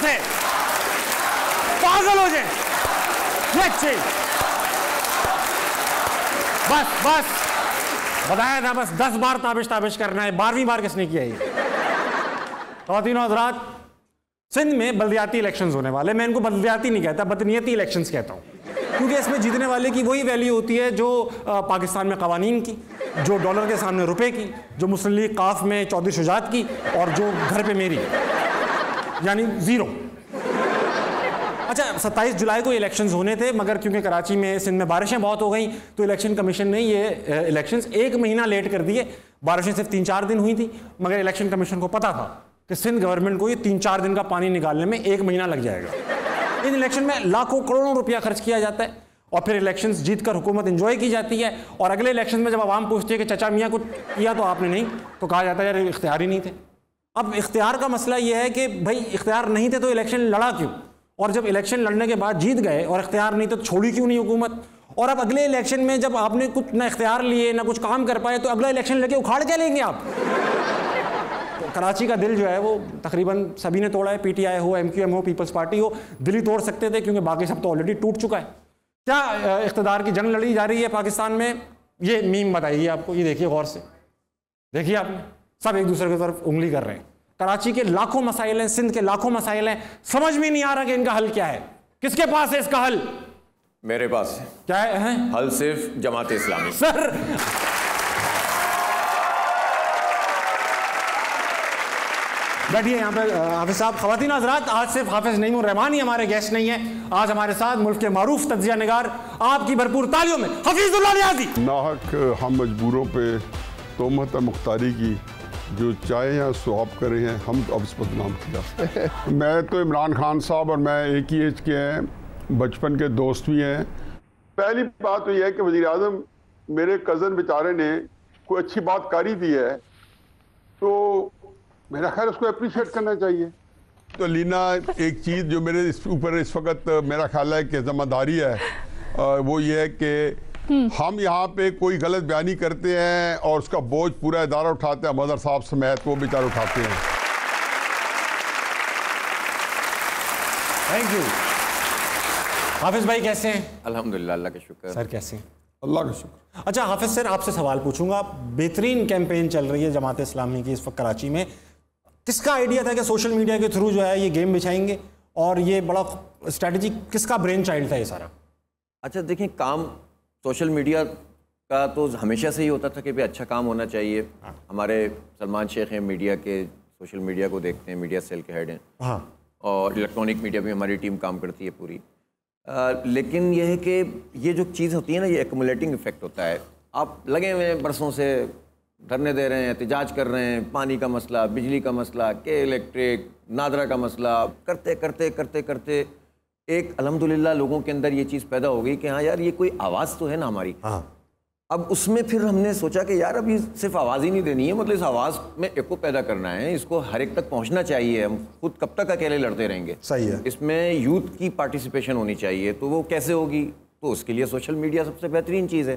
से पागल हो जाए। बस बताया था, बस 10 बार ताबिश करना है, 12वीं बार किसने किया ये? ख़वातीन हज़रात, सिंध में बल्दियाती इलेक्शंस होने वाले। मैं इनको बल्दियाती नहीं कहता, बदनीयती इलेक्शंस कहता हूँ, क्योंकि इसमें जीतने वाले की वही वैल्यू होती है जो पाकिस्तान में कवानीन की, जो डॉलर के सामने रुपए की, जो मुस्लिम लीग काफ में चौधरी शुजात की, और जो घर पे मेरी, यानी ज़ीरो। अच्छा, 27 जुलाई को इलेक्शंस होने थे, मगर क्योंकि कराची में, सिंध में बारिशें बहुत हो गई, तो इलेक्शन कमीशन ने ये इलेक्शंस 1 महीना लेट कर दिए। बारिशें सिर्फ 3-4 दिन हुई थी, मगर इलेक्शन कमीशन को पता था कि सिंध गवर्नमेंट को ये 3-4 दिन का पानी निकालने में 1 महीना लग जाएगा। इन इलेक्शन में लाखों करोड़ों रुपया खर्च किया जाता है, और फिर इलेक्शंस जीत कर हुकूमत एंजॉय की जाती है, और अगले इलेक्शन में जब आवाम पूछती है कि चचा मियाँ कुछ किया तो आपने नहीं, तो कहा जाता है यार इख्तियार ही नहीं थे। अब इख्तियार का मसला ये है कि भाई इख्तियार नहीं थे तो इलेक्शन लड़ा क्यों, और जब इलेक्शन लड़ने के बाद जीत गए और इख्तियार नहीं तो छोड़ी क्यों नहीं हुकूमत? और अब अगले इलेक्शन में जब आपने कुछ ना इख्तियार लिए ना कुछ काम कर पाए, तो अगला इलेक्शन लेके उखाड़ क्या लेंगे आप? तो कराची का दिल जो है वो तकरीबन सभी ने तोड़ा है, पीटीआई हो, एमक्यूएम हो, पीपल्स पार्टी हो, दिल ही तोड़ सकते थे, क्योंकि बाकी सब तो ऑलरेडी टूट चुका है। क्या इख्तिदार की जंग लड़ी जा रही है पाकिस्तान में? ये मीम बताइए आपको, ये देखिए गौर से, देखिए आपने, सब एक दूसरे की तरफ उंगली कर रहे हैं। कराची के लाखों मसाइल हैं, सिंध के लाखों मसाइल हैं, समझ में नहीं आ रहा कि इनका हल क्या है। किसके पास है इसका हल? मेरे पास है। क्या है? हल सिर्फ जमात इस्लामी। सर बैठिए यहाँ पे हाफिज साहब। ख़वातीन हज़रात, आज सिर्फ हाफिज नईमुर रहमान ही हमारे गेस्ट नहीं है, आज हमारे साथ मुल्क के मारूफ तज्जिया निगार, आपकी भरपूर तालियों में हफीजुल्लाह नियाज़ी। नाहक हम मजबूरों पे तोहमत मुख्तारी की जो चाहे या स्वाब करे हैं, हम अब इस बदनाम किया। मैं तो इमरान खान साहब और मैं एक ही एज के हैं, बचपन के दोस्त भी हैं। पहली बात तो यह है कि वज़ीर आज़म मेरे कज़न बेचारे ने कोई अच्छी बात करी दी है, तो मेरा ख्याल उसको अप्रिशिएट करना चाहिए। तो लीना, एक चीज़ जो मेरे इस ऊपर इस वक्त मेरा ख्याल है कि जिम्मेदारी है, वो ये है कि हम यहाँ पे कोई गलत बयानी करते हैं और उसका बोझ पूरा इदारा उठाते हैं, मदर साहब समेत वो बेचारे उठाते हैं। Thank you. हाफिज भाई कैसे हैं? अल्हम्दुलिल्लाह, अल्लाह का शुक्र। सर कैसे हैं? अल्लाह का शुक्र। अच्छा हाफिज सर, आपसे सवाल पूछूंगा। बेहतरीन कैंपेन चल रही है जमात इस्लामी की इस वक्त कराची में, किसका आइडिया था कि सोशल मीडिया के थ्रू जो है ये गेम बिछाएंगे, और ये बड़ा स्ट्रैटेजी किसका ब्रेन चाइल्ड था ये सारा? अच्छा देखें, काम सोशल मीडिया का तो हमेशा से ही होता था कि भाई अच्छा काम होना चाहिए। हमारे सलमान शेख हैं, मीडिया के, सोशल मीडिया को देखते हैं, मीडिया सेल के हेड हैं। हाँ। और इलेक्ट्रॉनिक मीडिया भी हमारी टीम काम करती है पूरी। लेकिन यह है कि ये जो चीज़ होती है ना, ये एक्मुलेटिंग इफेक्ट होता है। आप लगे हुए हैं बरसों से, धरने दे रहे हैं, एहतजाज कर रहे हैं, पानी का मसला, बिजली का मसला, के इलेक्ट्रिक, नादरा का मसला, करते करते करते करते एक अल्हम्दुलिल्लाह लोगों के अंदर ये चीज़ पैदा हो गई कि हाँ यार ये कोई आवाज़ तो है ना हमारी। हाँ। अब उसमें फिर हमने सोचा कि यार अभी सिर्फ आवाज़ ही नहीं देनी है, मतलब इस आवाज़ में एको पैदा करना है, इसको हर एक तक पहुंचना चाहिए। हम खुद कब तक अकेले लड़ते रहेंगे? सही है। इसमें यूथ की पार्टिसिपेशन होनी चाहिए। तो वो कैसे होगी? तो उसके लिए सोशल मीडिया सबसे बेहतरीन चीज़ है।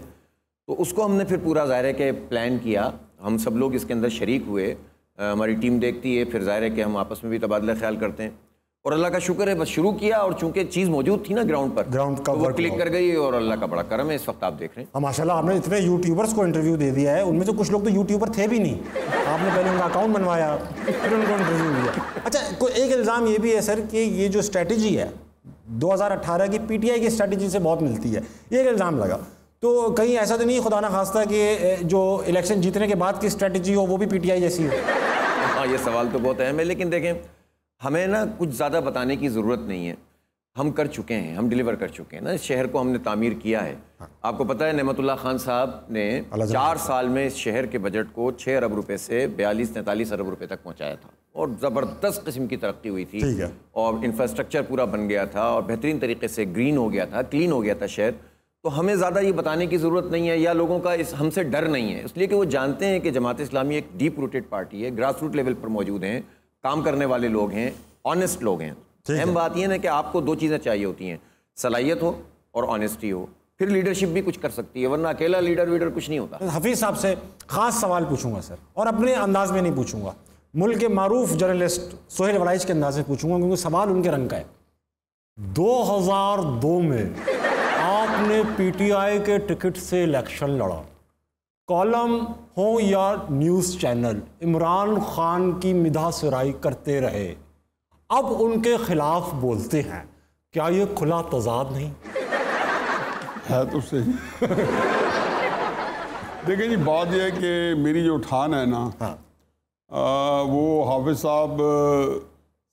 तो उसको हमने फिर पूरा ज़ाहिर है कि प्लान किया, हम सब लोग इसके अंदर शरीक हुए, हमारी टीम देखती है, फिर ज़ाहिर है कि हम आपस में भी तबादला ख्याल करते हैं। और अल्लाह का शुक्र है बस शुरू किया, और चूंकि चीज़ मौजूद थी ना ग्राउंड पर, ग्राउंड का तो वो क्लिक कर गई, और अल्लाह का बड़ा करम है इस वक्त आप देख रहे हैं। माशाल्लाह आपने इतने यूट्यूबर्स को इंटरव्यू दे दिया है, उनमें से कुछ लोग तो यूट्यूबर थे भी नहीं, आपने पहले उनका अकाउंट बनवाया फिर उनको इंटरव्यू दिया। अच्छा, कोई एक इल्ज़ाम ये भी है सर कि ये जो स्ट्रैटेजी है 2018 की पीटीआई की स्ट्रैटेजी से बहुत मिलती है, ये एक इल्ज़ाम लगा। तो कहीं ऐसा तो नहीं खुदा ना खास्ता कि जो इलेक्शन जीतने के बाद की स्ट्रैटेजी हो वो भी पीटीआई जैसी हो? हाँ, ये सवाल तो बहुत अहम है, लेकिन देखें हमें ना कुछ ज़्यादा बताने की ज़रूरत नहीं है। हम कर चुके हैं, हम डिलीवर कर चुके हैं ना, इस शहर को हमने तामीर किया है। आपको पता है नेमतुल्लाह खान साहब ने 4 साल में इस शहर के बजट को 6 अरब रुपए से 42-43 अरब रुपए तक पहुंचाया था, और ज़बरदस्त किस्म की तरक्की हुई थी, और इंफ्रास्ट्रक्चर पूरा बन गया था, और बेहतरीन तरीके से ग्रीन हो गया था, क्लीन हो गया था शहर। तो हमें ज़्यादा ये बताने की ज़रूरत नहीं है, या लोगों का इस हमसे डर नहीं है, इसलिए कि वो जानते हैं कि जमात इस्लामी एक डीप रूटेड पार्टी है, ग्रास रूट लेवल पर मौजूद हैं, काम करने वाले लोग हैं, ऑनेस्ट लोग हैं। अहम बात यह है कि आपको 2 चीज़ें चाहिए होती हैं, सलाहियत हो और ऑनेस्टी हो, फिर लीडरशिप भी कुछ कर सकती है, वरना अकेला लीडर कुछ नहीं होता। हफीज़ साहब से ख़ास सवाल पूछूंगा सर, और अपने अंदाज में नहीं पूछूंगा। मुल्क के मारूफ जर्नलिस्ट सोहेल वराइच के अंदाज से पूछूंगा, क्योंकि सवाल उनके रंग का है। 2002 में आपने पीटीआई के टिकट से इलेक्शन लड़ा। कॉलम हो या न्यूज़ चैनल इमरान खान की मिधा सिराई करते रहे, अब उनके खिलाफ बोलते हैं, क्या ये खुला तजाद नहीं है? तो सही। देखिए जी, बात यह है कि मेरी जो उठान है ना, हाँ। वो हाफिज साहब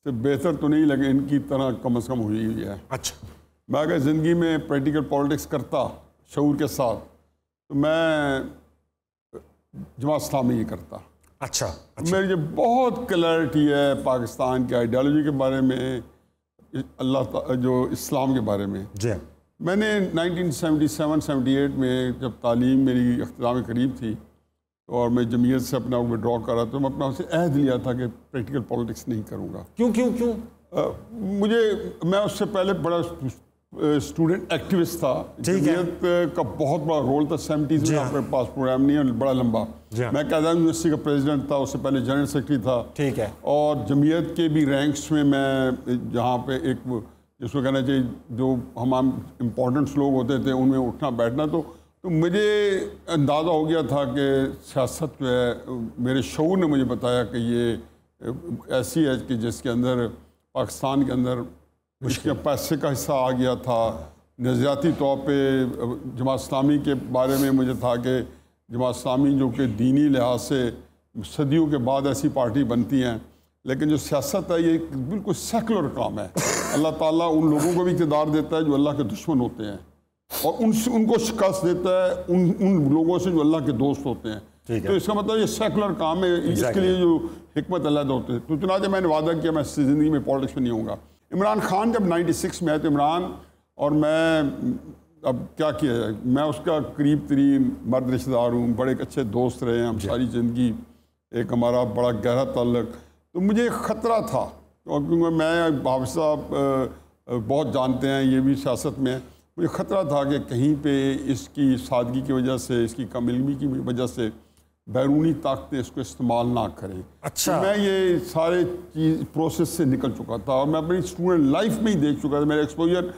से बेहतर तो नहीं लगे, इनकी तरह कम से कम हुई हुई है। अच्छा। मैं अगर ज़िंदगी में प्रैक्टिकल पॉलिटिक्स करता शऊर के साथ, तो मैं जमात इस्लामी ही करता। अच्छा। मेरी जो बहुत क्लैरिटी है पाकिस्तान की आइडियालॉजी के बारे में, जो इस्लाम के बारे में। जी। मैंने 1977-78 में जब तालीम मेरी इख्तिताम करीब थी और मैं जमीयत से अपना विड्रॉ कर रहा, तो मैं अपना उसे अहद लिया था कि प्रैक्टिकल पॉलिटिक्स नहीं करूँगा। क्यों क्यों क्यों? मैं उससे पहले बड़ा स्टूडेंट एक्टिविस्ट था। जमीयत का बहुत बड़ा रोल था 70s में। आपके पास प्रोग्राम नहीं है बड़ा लंबा। मैं कायदा यूनिवर्सिटी का प्रेसिडेंट था, उससे पहले जनरल सेक्रेटरी था। ठीक है। और जमीयत के भी रैंक्स में मैं, जहाँ पे एक जिसको कहना चाहिए जो हम इम्पोर्टेंट्स लोग होते थे, उनमें उठना बैठना, तो मुझे अंदाज़ा हो गया था कि सियासत जो है, मेरे शऊर ने मुझे बताया कि ये ऐसी है कि जिसके अंदर पाकिस्तान के अंदर उसके पैसे का हिस्सा आ गया था। नज़रियाती तौर पे जमात इस्लामी के बारे में मुझे था कि जमात इस्लामी जो कि दीनी लिहाज से सदियों के बाद ऐसी पार्टी बनती हैं, लेकिन जो सियासत है ये बिल्कुल सेकुलर काम है। अल्लाह ताला उन लोगों को भी इक़्तिदार देता है जो अल्लाह के दुश्मन होते हैं, और उनको शिकस्त देता है उन लोगों से जो अल्लाह के दोस्त होते हैं। तो इसका मतलब ये सेकुलर काम है। इसके लिए जो हिकमत अलग होते हैं। तो चुनाचे मैंने वादा किया मैं ज़िंदगी में पॉलिटिक्स में नहीं होऊंगा। इमरान खान जब 96 में आए, तो इमरान और मैं, अब क्या किया जाए, मैं उसका करीब तरीन मर्द रिश्तेदार हूँ, बड़े अच्छे दोस्त रहे हैं हम सारी ज़िंदगी, एक हमारा बड़ा गहरा ताल्लुक। तो मुझे ख़तरा था, और क्योंकि मैं हाफिज साहब बहुत जानते हैं, ये भी सियासत में, मुझे ख़तरा था कि कहीं पे इसकी सादगी की वजह से, इसकी कम इल्मी की वजह से बैरूनी ताकतें इसको इस्तेमाल ना करें। अच्छा। तो मैं ये सारे चीज़ प्रोसेस से निकल चुका था, और मैं अपनी स्टूडेंट लाइफ में ही देख चुका था। मेरा एक्सपोजर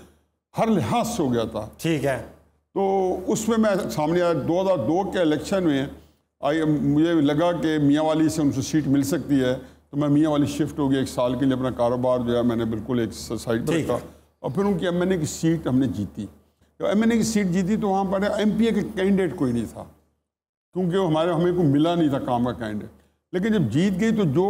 हर लिहाज से हो गया था। ठीक है। तो उसमें मैं सामने आया 2002 के इलेक्शन में मुझे लगा कि मियाँ वाली से उनसे सीट मिल सकती है, तो मैं मियाँ वाली शिफ्ट हो गया। 1 साल के लिए अपना कारोबार जो है मैंने बिल्कुल एक साइड पर रखा, और फिर उनकी MNA की सीट हमने जीती। तो MNA की सीट जीती तो वहाँ पर MPA के कैंडिडेट कोई नहीं था, क्योंकि हमें को मिला नहीं था काम का कैंडिडेट। लेकिन जब जीत गई तो जो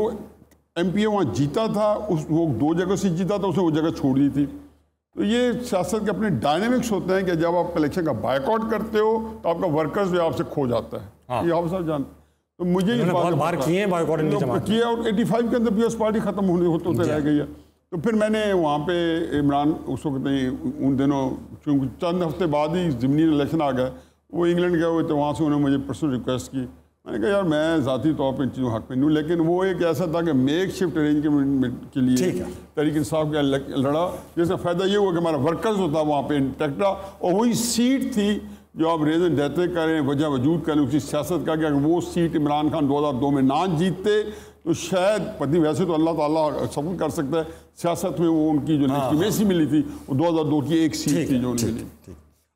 MPA वहाँ जीता था, वो 2 जगह से जीता था, उसने वो जगह छोड़ दी थी। तो ये सियासत के अपने डायनेमिक्स होते हैं कि जब आप इलेक्शन का बायकॉट करते हो तो आपका वर्कर्स जो आपसे खो जाता है। हाँ। ये आप सब जानते। तो मुझे इस बार किए बायकॉट किया, और 85 के अंदर पीएस पार्टी खत्म होते रह गई है। तो फिर मैंने वहाँ पे इमरान उस वक्त नहीं, उन दिनों क्योंकि चंद हफ्ते बाद ही ज़मीनी इलेक्शन आ गए, वो इंग्लैंड गए हुए थे, वहाँ से उन्होंने मुझे पर्सनल रिक्वेस्ट की। मैंने कहा यार मैं ज़ाती तौर पर इन चीज़ों हक़ में नहीं हूँ, लेकिन वो एक ऐसा था कि मेक शिफ्ट अरेंजमेंट के लिए तहरीक इंसाफ का लड़ा, जिसका फ़ायदा ये हुआ कि हमारा वर्कर्स होता वहाँ पे इंटैक्ट रहा, और वही सीट थी जो आप रेजन देते करें, वजह वजूद करें उसी सियासत का। कि अगर वो सीट इमरान खान 2002 में ना जीतते तो शायद पति, वैसे तो अल्लाह ताला सब कर सकता है, सियासत में वो उनकी जो लेजिटिमेसी मिली थी वो 2002 की एक सीट थी जो उन्हें मिली।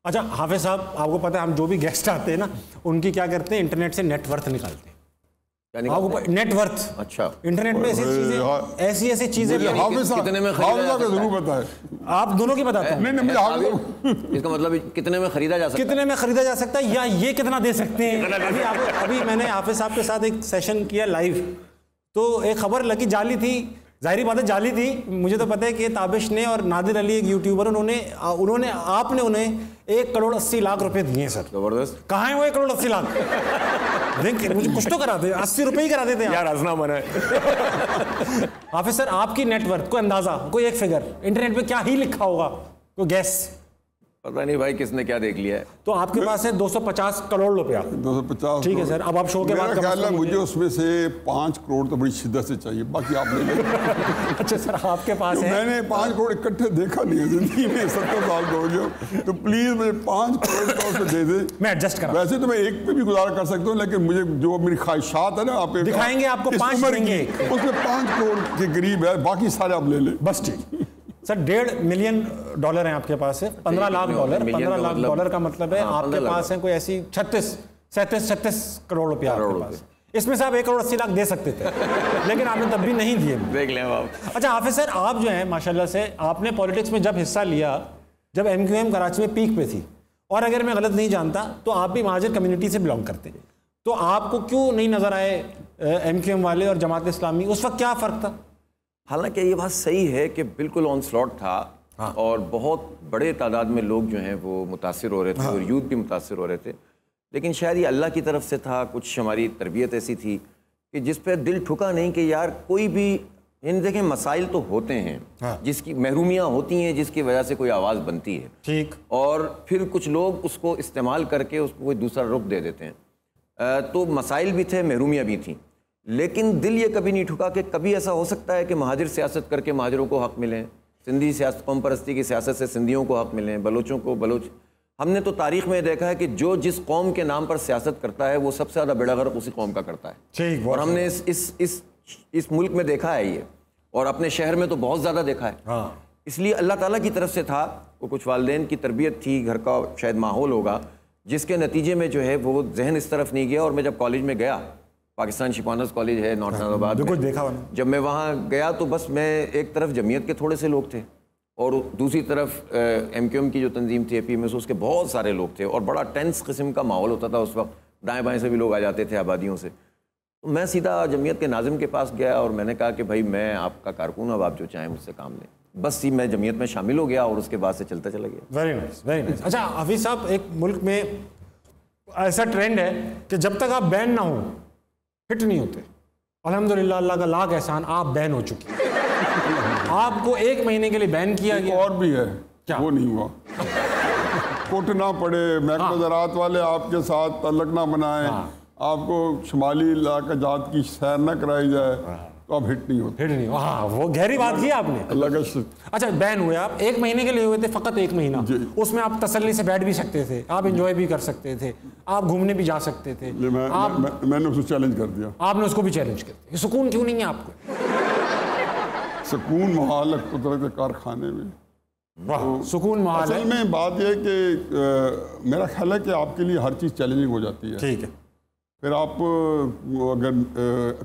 अच्छा हाफिज साहब, आपको पता है हम जो भी गेस्ट आते हैं ना, उनकी क्या करते हैं, इंटरनेट से नेटवर्थ निकालते हैं। आपको नेटवर्थ? अच्छा। इंटरनेट में ऐसी चीजें कितने में जरूर बताए, आप दोनों की बताते हैं। इसका मतलब कितने में खरीदा जा सकता है, कितने में खरीदा जा सकता है, या ये कितना दे सकते हैं। अभी मैंने हाफिज साहब के साथ एक सेशन किया लाइव, तो एक खबर लगी जाली थी, जाहिर बात है जाली थी। मुझे तो पता है कि ताबिश ने और नादिर अली एक यूट्यूबर, उन्होंने आपने उन्हें 1,80,00,000 रुपए दिए सर। जबरदस्त। कहाँ है वो 1,80,00,000? मुझे कुछ तो करा दे, 80 रुपए ही करा देते हैं यार, हंसना मना है। हाफिज सर, आपकी नेटवर्थ को अंदाजा, कोई एक फिगर इंटरनेट पे क्या ही लिखा होगा, कोई गैस? पता नहीं भाई किसने क्या देख लिया है। तो आपके पास है 250 करोड़ रुपया। 250। ठीक है सर, अब आप शो के बाद मेरा ख्याल है मुझे उसमें से 5 करोड़ तो बड़ी शिद्दत से चाहिए, बाकी आप ले लें। अच्छा सर, आपके पास है। मैंने 5 करोड़ इकट्ठे देखा नहीं है जिंदगी में, 70 साल हो गए, तो प्लीज मुझे 5 करोड़ का उसमें दे दे, मैं एडजस्ट करा। वैसे तो मैं एक पे भी गुजारा कर सकता हूँ, लेकिन मुझे जो मेरी ख्वाहिशात है ना, आप दिखाएंगे आपको 5 देंगे, उसमें 5 करोड़ के करीब है, बाकी सारे आप ले लें। बस ठीक सर। $1.5 मिलियन है आपके पास है, $15 लाख। $15 लाख का मतलब है आपके पास है कोई ऐसी 36 करोड़ रुपया आपके पास। इसमें से आप 1 करोड़ 80 लाख दे सकते थे, लेकिन आपने तब भी नहीं दिए। देख लें आप। अच्छा हाफिज सर, आप जो है माशाल्लाह से आपने पॉलिटिक्स में जब हिस्सा लिया, जब MQM कराची में पीक पे थी, और अगर मैं गलत नहीं जानता तो आप भी महाजिर कम्युनिटी से बिलोंग करते, तो आपको क्यों नहीं नजर आए MQM वाले और जमात इस्लामी? उस वक्त क्या फ़र्क था? हालांकि ये बात सही है कि बिल्कुल ऑन स्लॉट था। हाँ। और बहुत बड़े तादाद में लोग जो हैं वो मुतासिर हो रहे थे। हाँ। और यूथ भी मुतासिर हो रहे थे, लेकिन शायद ये अल्लाह की तरफ से था। कुछ हमारी तरबियत ऐसी थी कि जिस पे दिल ठुका नहीं कि यार कोई भी, इन देखें मसाइल तो होते हैं। हाँ। जिसकी महरूमियाँ होती हैं, जिसकी वजह से कोई आवाज़ बनती है। ठीक। और फिर कुछ लोग उसको इस्तेमाल करके उसको कोई दूसरा रुख दे देते हैं। तो मसाइल भी थे, महरूमियाँ भी थीं, लेकिन दिल ये कभी नहीं ठुका कि कभी ऐसा हो सकता है कि महाजिर सियासत करके महाजिरों को हक़ मिलें, सिंधी सियासत, कौम परस्ती की सियासत से सिंधियों को हक़ मिलें, बलोचों को बलोच। हमने तो तारीख़ में देखा है कि जो जिस कौम के नाम पर सियासत करता है वो सबसे ज़्यादा बेड़ा गर्क उसी कौम का करता है। और हमने इस मुल्क में देखा है ये, और अपने शहर में तो बहुत ज़्यादा देखा है। हाँ। इसलिए अल्लाह ताला की तरफ से था, वो कुछ वालिदैन की तरबियत थी, घर का शायद माहौल होगा, जिसके नतीजे में जो है वो जहन इस तरफ नहीं गया। और मैं जब कॉलेज में गया, पाकिस्तान शिपानस कॉलेज है नॉर्थ नाजाबाद में, देखा। जब मैं वहाँ गया तो बस मैं एक तरफ जमीयत के थोड़े से लोग थे और दूसरी तरफ MQM की जो तंजीम थी AP में, उसके बहुत सारे लोग थे और बड़ा टेंस किस्म का माहौल होता था उस वक्त। दाएं बाएं से भी लोग आ जाते थे आबादियों से। तो मैं सीधा जमीयत के नाजिम के पास गया और मैंने कहा कि भाई मैं आपका कारकुन, अब आप जो चाहें मुझसे काम लें। बस ही मैं जमीयत में शामिल हो गया और उसके बाद से चलता चला गया। Very nice, very nice. अच्छा हाफिज साहब, एक मुल्क में ऐसा ट्रेंड है कि जब तक आप बैन ना हो फिट नहीं होते। अल्हम्दुलिल्लाह, अल्लाह का लाख एहसान, आप बैन हो चुके हैं। आपको 1 महीने के लिए बैन किया गया। और भी है क्या? वो नहीं हुआ। कोटना पड़े, महकमा ज़राअत वाले आपके साथ तल्लक ना बनाए, आपको शुमाली इलाका जात की सैर न कराई जाए, तो आप हिट नहीं होते। हिट नहीं, हाँ वो गहरी बात की आपने। अल्लाह का अच्छा, बैन हुए आप 1 महीने के लिए हुए थे, फ़कत 1 महीना। उसमें आप तसल्ली से बैठ भी सकते थे, आप एंजॉय भी कर सकते थे, आप घूमने भी जा सकते थे। मैंने उसको चैलेंज कर दिया। आपने उसको भी चैलेंज कर दिया। सुकून क्यों नहीं है आपको? सुकून महाल है कुदरत के कारखाने में। तो सुकून महाल है। असल में बात यह है कि मेरा ख्याल है कि आपके लिए हर चीज़ चैलेंजिंग हो जाती है। ठीक है। फिर आप अगर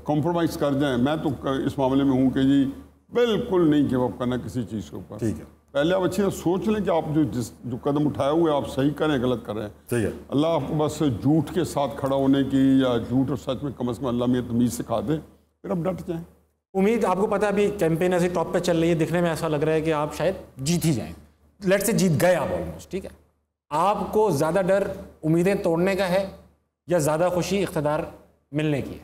कॉम्प्रोमाइज़ कर जाएं, मैं तो इस मामले में हूँ कि जी बिल्कुल नहीं गिव अप करना किसी चीज़ के ऊपर। ठीक है। पहले आप अच्छी तरह सोच लें कि आप जो कदम उठाए हुए आप सही करें, गलत कर रहे हैं। ठीक है। अल्लाह आपको बस झूठ के साथ खड़ा होने की या झूठ और सच में कम से कम अल्लाह में तमीज़ सिखा दे, फिर आप डट जाएँ। उम्मीद, आपको पता है अभी कैंपेन ऐसी टॉप पे चल रही है, दिखने में ऐसा लग रहा है कि आप शायद जीत ही जाएं। लेट से जीत गए आप ऑलमोस्ट। ठीक है। आपको ज़्यादा डर उम्मीदें तोड़ने का है या ज़्यादा खुशी इख्तिदार मिलने की है?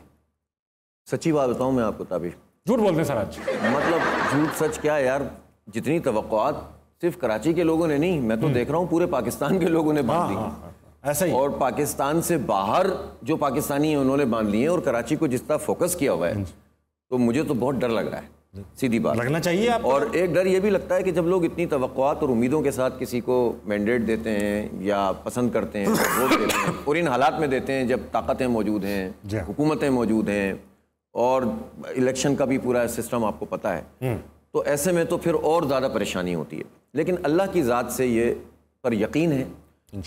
सच्ची बात बताऊं मैं आपको ताबिश, झूठ बोलते हैं सर आज। मतलब झूठ सच क्या यार, जितनी तवक्कुआत सिर्फ कराची के लोगों ने नहीं, मैं तो देख रहा हूँ पूरे पाकिस्तान के लोगों ने बांध दी। ऐसा ही। और पाकिस्तान से बाहर जो पाकिस्तानी हैं उन्होंने बांध लिए, और कराची को जिस तरह फोकस किया हुआ है, तो मुझे तो बहुत डर लग रहा है, सीधी बात। लगना चाहिए आपको। और एक डर ये भी लगता है कि जब लोग इतनी तवक्कुआत और उम्मीदों के साथ किसी को मैंडेट देते हैं या पसंद करते हैं, वोट देते हैं, और इन हालात में देते हैं जब ताकतें मौजूद हैं, हुकूमतें मौजूद हैं और इलेक्शन का भी पूरा सिस्टम आपको पता है, तो ऐसे में तो फिर और ज़्यादा परेशानी होती है। लेकिन अल्लाह की ज़ात से ये पर यकीन है,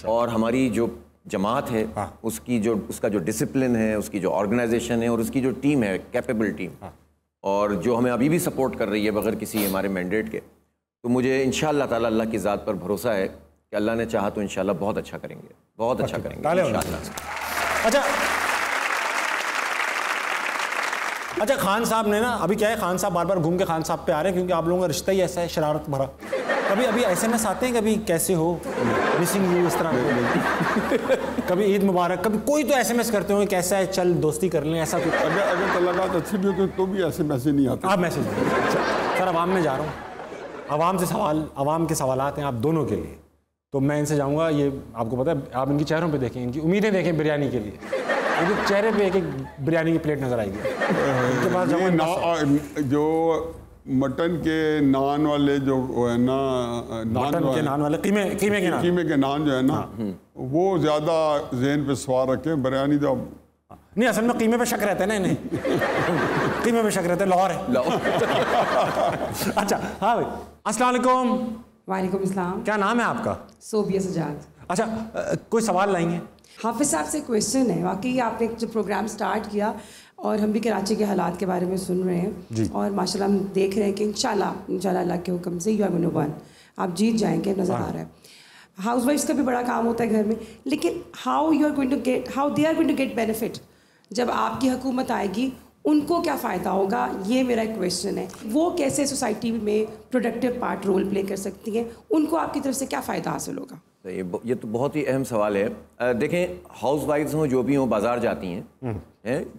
और हमारी जो जमात है उसका जो डिसिप्लिन है, उसकी जो ऑर्गेनाइजेशन है और उसकी जो टीम है, कैपेबल टीम, और जो हमें अभी भी सपोर्ट कर रही है बगैर किसी हमारे मैंडेट के, तो मुझे इंशाअल्लाह ताला अल्लाह की ज़ात पर भरोसा है कि अल्लाह ने चाहा तो इंशाअल्लाह बहुत अच्छा करेंगे, बहुत अच्छा करेंगे इंशाअल्लाह। अच्छा खान साहब ने ना, अभी क्या है, खान साहब बार बार घूम के खान साहब पे आ रहे हैं क्योंकि आप लोगों का रिश्ता ही ऐसा है, शरारत भरा। कभी अभी SMS आते हैं, कभी कैसे हो, मिसिंग यू, इस तरह कभी ईद मुबारक, कभी कोई तो SMS करते होंगे कैसा है, चल दोस्ती कर लें, ऐसा कुछ? अगर तल्लुकात अच्छी भी होती तो भी ऐसे मैसेज नहीं आते। आप मैसेज सर, आवाम में जा रहा हूँ, आवाम से सवाल, आवाम के सवालात हैं आप दोनों के लिए। तो मैं इनसे जाऊँगा, ये आपको पता है, आप इनकी चेहरों पे देखें, इनकी उम्मीदें देखें बिरयानी के लिए, इनके चेहरे पे एक एक बिरयानी की प्लेट नज़र आएगी। इनके पास जाऊँगा, जो मटन के नान वाले जो है ना, मटन के नान वाले, कीमे के नान जो है ना, वो ज़्यादा जहन पे सवार रखें। बिरयानी तो नहीं, असल में कीमे पे शक रहता है ना इन्हें, कीमे पे शक रहता है, लाहौर है। अच्छा हाँ भाई, अस्सलाम वालेकुम। वालेकुम अस्सलाम। क्या नाम है आपका? सोबिया सजाद। अच्छा, कोई सवाल लाएंगे? हाफिज़ साहब से क्वेश्चन है, वाकई आपने जो प्रोग्राम स्टार्ट किया और हम भी कराची के हालात के बारे में सुन रहे हैं और माशाल्लाह हम देख रहे हैं कि इंशाल्लाह अल्लाह के हुक्म से यू आर गोना वन, आप जीत जाएंगे, नज़र आ रहा है। हाउस वाइफ्स का भी बड़ा काम होता है घर में, लेकिन how they are going to get benefit जब आपकी हुकूमत आएगी, उनको क्या फ़ायदा होगा, ये मेरा एक क्वेश्चन है। वो कैसे सोसाइटी में प्रोडक्टिव पार्ट रोल प्ले कर सकती हैं, उनको आपकी तरफ से क्या फ़ायदा हासिल होगा? ये तो बहुत ही अहम सवाल है। देखें, हाउस वाइफ्स हों जो भी हों, बाज़ार जाती हैं,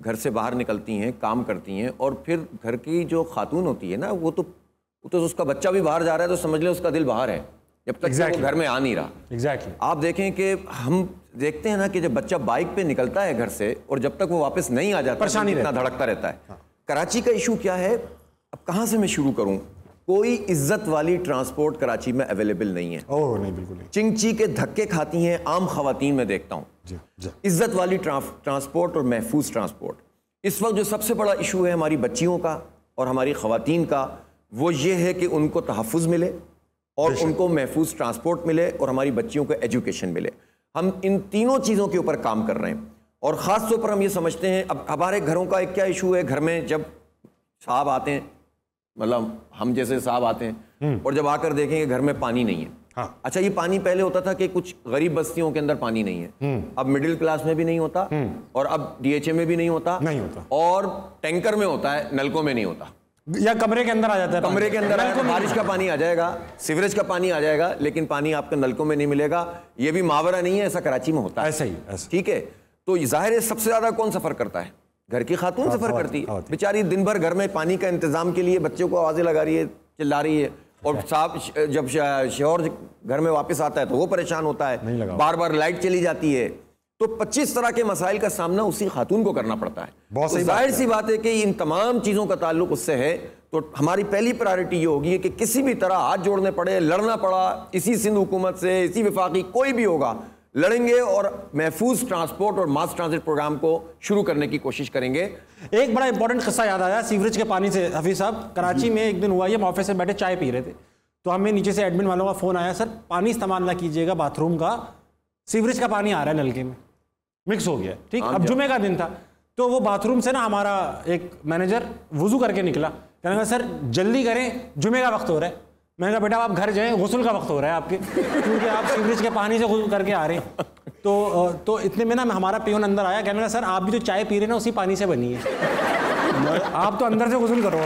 घर से बाहर निकलती हैं, काम करती हैं, और फिर घर की जो खातून होती है ना, वो तो उसका बच्चा भी बाहर जा रहा है तो समझ लें उसका दिल बाहर है, जब तक वो घर में आ नहीं रहा। आप देखें कि हम देखते हैं ना कि जब बच्चा बाइक पे निकलता है घर से और जब तक वो वापस नहीं आ जाता, परेशानी इतना धड़कता रहता है। कराची का इशू क्या है, अब कहाँ से मैं शुरू करूँ? कोई इज्जत वाली ट्रांसपोर्ट कराची में अवेलेबल नहीं है। ओह नहीं, बिल्कुल नहीं। चिंची के धक्के खाती हैं आम खवातीन में देखता हूँ। इज्जत वाली ट्रांसपोर्ट और महफूज ट्रांसपोर्ट, इस वक्त जो सबसे बड़ा इशू है हमारी बच्चियों का और हमारी खवातीन का, वो ये है कि उनको तहफ़्फ़ुज़ मिले और उनको महफूज ट्रांसपोर्ट मिले और हमारी बच्चियों को एजुकेशन मिले। हम इन तीनों चीज़ों के ऊपर काम कर रहे हैं और ख़ास तौर पर हम ये समझते हैं, अब हमारे घरों का एक क्या इशू है, घर में जब साहब आते हैं, मतलब हम जैसे साहब आते हैं और जब आकर देखेंगे घर में पानी नहीं है। हाँ। अच्छा, ये पानी पहले होता था कि कुछ गरीब बस्तियों के अंदर पानी नहीं है, अब मिडिल क्लास में भी नहीं होता और अब DHA में भी नहीं होता और टैंकर में होता है, नलकों में नहीं होता, या कमरे के अंदर आ जाता है। कमरे के अंदर बारिश का पानी आ जाएगा, सीवरेज का पानी आ जाएगा, लेकिन पानी आपके नलकों में नहीं मिलेगा। ये भी मावरा नहीं है, ऐसा कराची में होता है। ऐसा ही, ठीक है। तो जाहिर है सबसे ज्यादा कौन सफर करता है? घर की खातून सफर करती है बेचारी, दिन भर घर में पानी का इंतजाम के लिए बच्चों को आवाजें लगा रही है, चिल्ला रही है, और साहब जब शौहर घर में वापस आता है तो वो परेशान होता है, बार बार लाइट चली जाती है। तो 25 तरह के मसाइल का सामना उसी खातून को करना पड़ता है। बहुत जाहिर सी बात है कि इन तमाम चीज़ों का ताल्लुक उससे है। तो हमारी पहली प्रायोरिटी ये होगी कि किसी भी तरह हाथ जोड़ने पड़े, लड़ना पड़ा, इसी सिंध हुकूमत से, इसी विफाकी कोई भी होगा, लड़ेंगे और महफूज ट्रांसपोर्ट और मास ट्रांजिट प्रोग्राम को शुरू करने की कोशिश करेंगे। एक बड़ा इंपॉर्टेंट किस्सा याद आया सीवरेज के पानी से। हफीज साहब, कराची में एक दिन हुआ, ये हम ऑफिस में बैठे चाय पी रहे थे, तो हमें नीचे से एडमिन वालों का फ़ोन आया, सर पानी इस्तेमाल ना कीजिएगा बाथरूम का, सीवरेज का पानी आ रहा है नलके में, मिक्स हो गया। ठीक, अब जुमे का दिन था, तो वो बाथरूम से ना हमारा एक मैनेजर वुजू करके निकला, कहने लगा सर जल्दी करें, जुमे का वक्त हो रहा है। मैंने कहा बेटा आप घर जाएं, गुस्ल का वक्त हो रहा है आपके, क्योंकि आप सीवरेज के पानी से गुस्ल करके आ रहे हैं। तो इतने में ना हमारा पियोन अंदर आया, कहने लगा सर आप भी तो चाय पी रहे ना, उसी पानी से बनी है, आप तो अंदर से गुस्ल करो।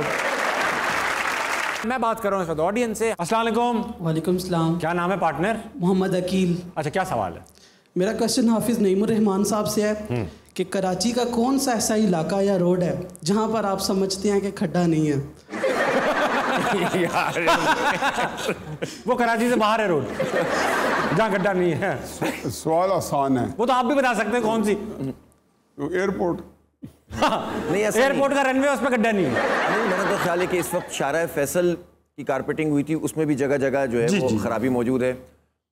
मैं बात कर रहा हूँ इस वक्त ऑडियंस से। अस्सलाम वालेकुम। वालेकुम सलाम। क्या नाम है पार्टनर? मोहम्मद अकील। अच्छा, क्या सवाल है? मेरा क्वेश्चन हाफिज़ नईमुर रहमान साहब से है कि कराची का कौन सा ऐसा इलाका या रोड है जहाँ पर आप समझते हैं कि खड्डा नहीं है? वो कराची से बाहर है रोड जहाँ गड्ढा नहीं है। सवाल आसान है, वो तो आप भी बता सकते हैं कौन सी। एयरपोर्ट। नहीं, एयरपोर्ट का रनवे, उस पर गड्ढा नहीं है। नहीं, मेरा तो ख्याल है कि इस वक्त शारा फैसल की कारपेटिंग हुई थी, उसमें भी जगह जगह जो है वो खराबी मौजूद है।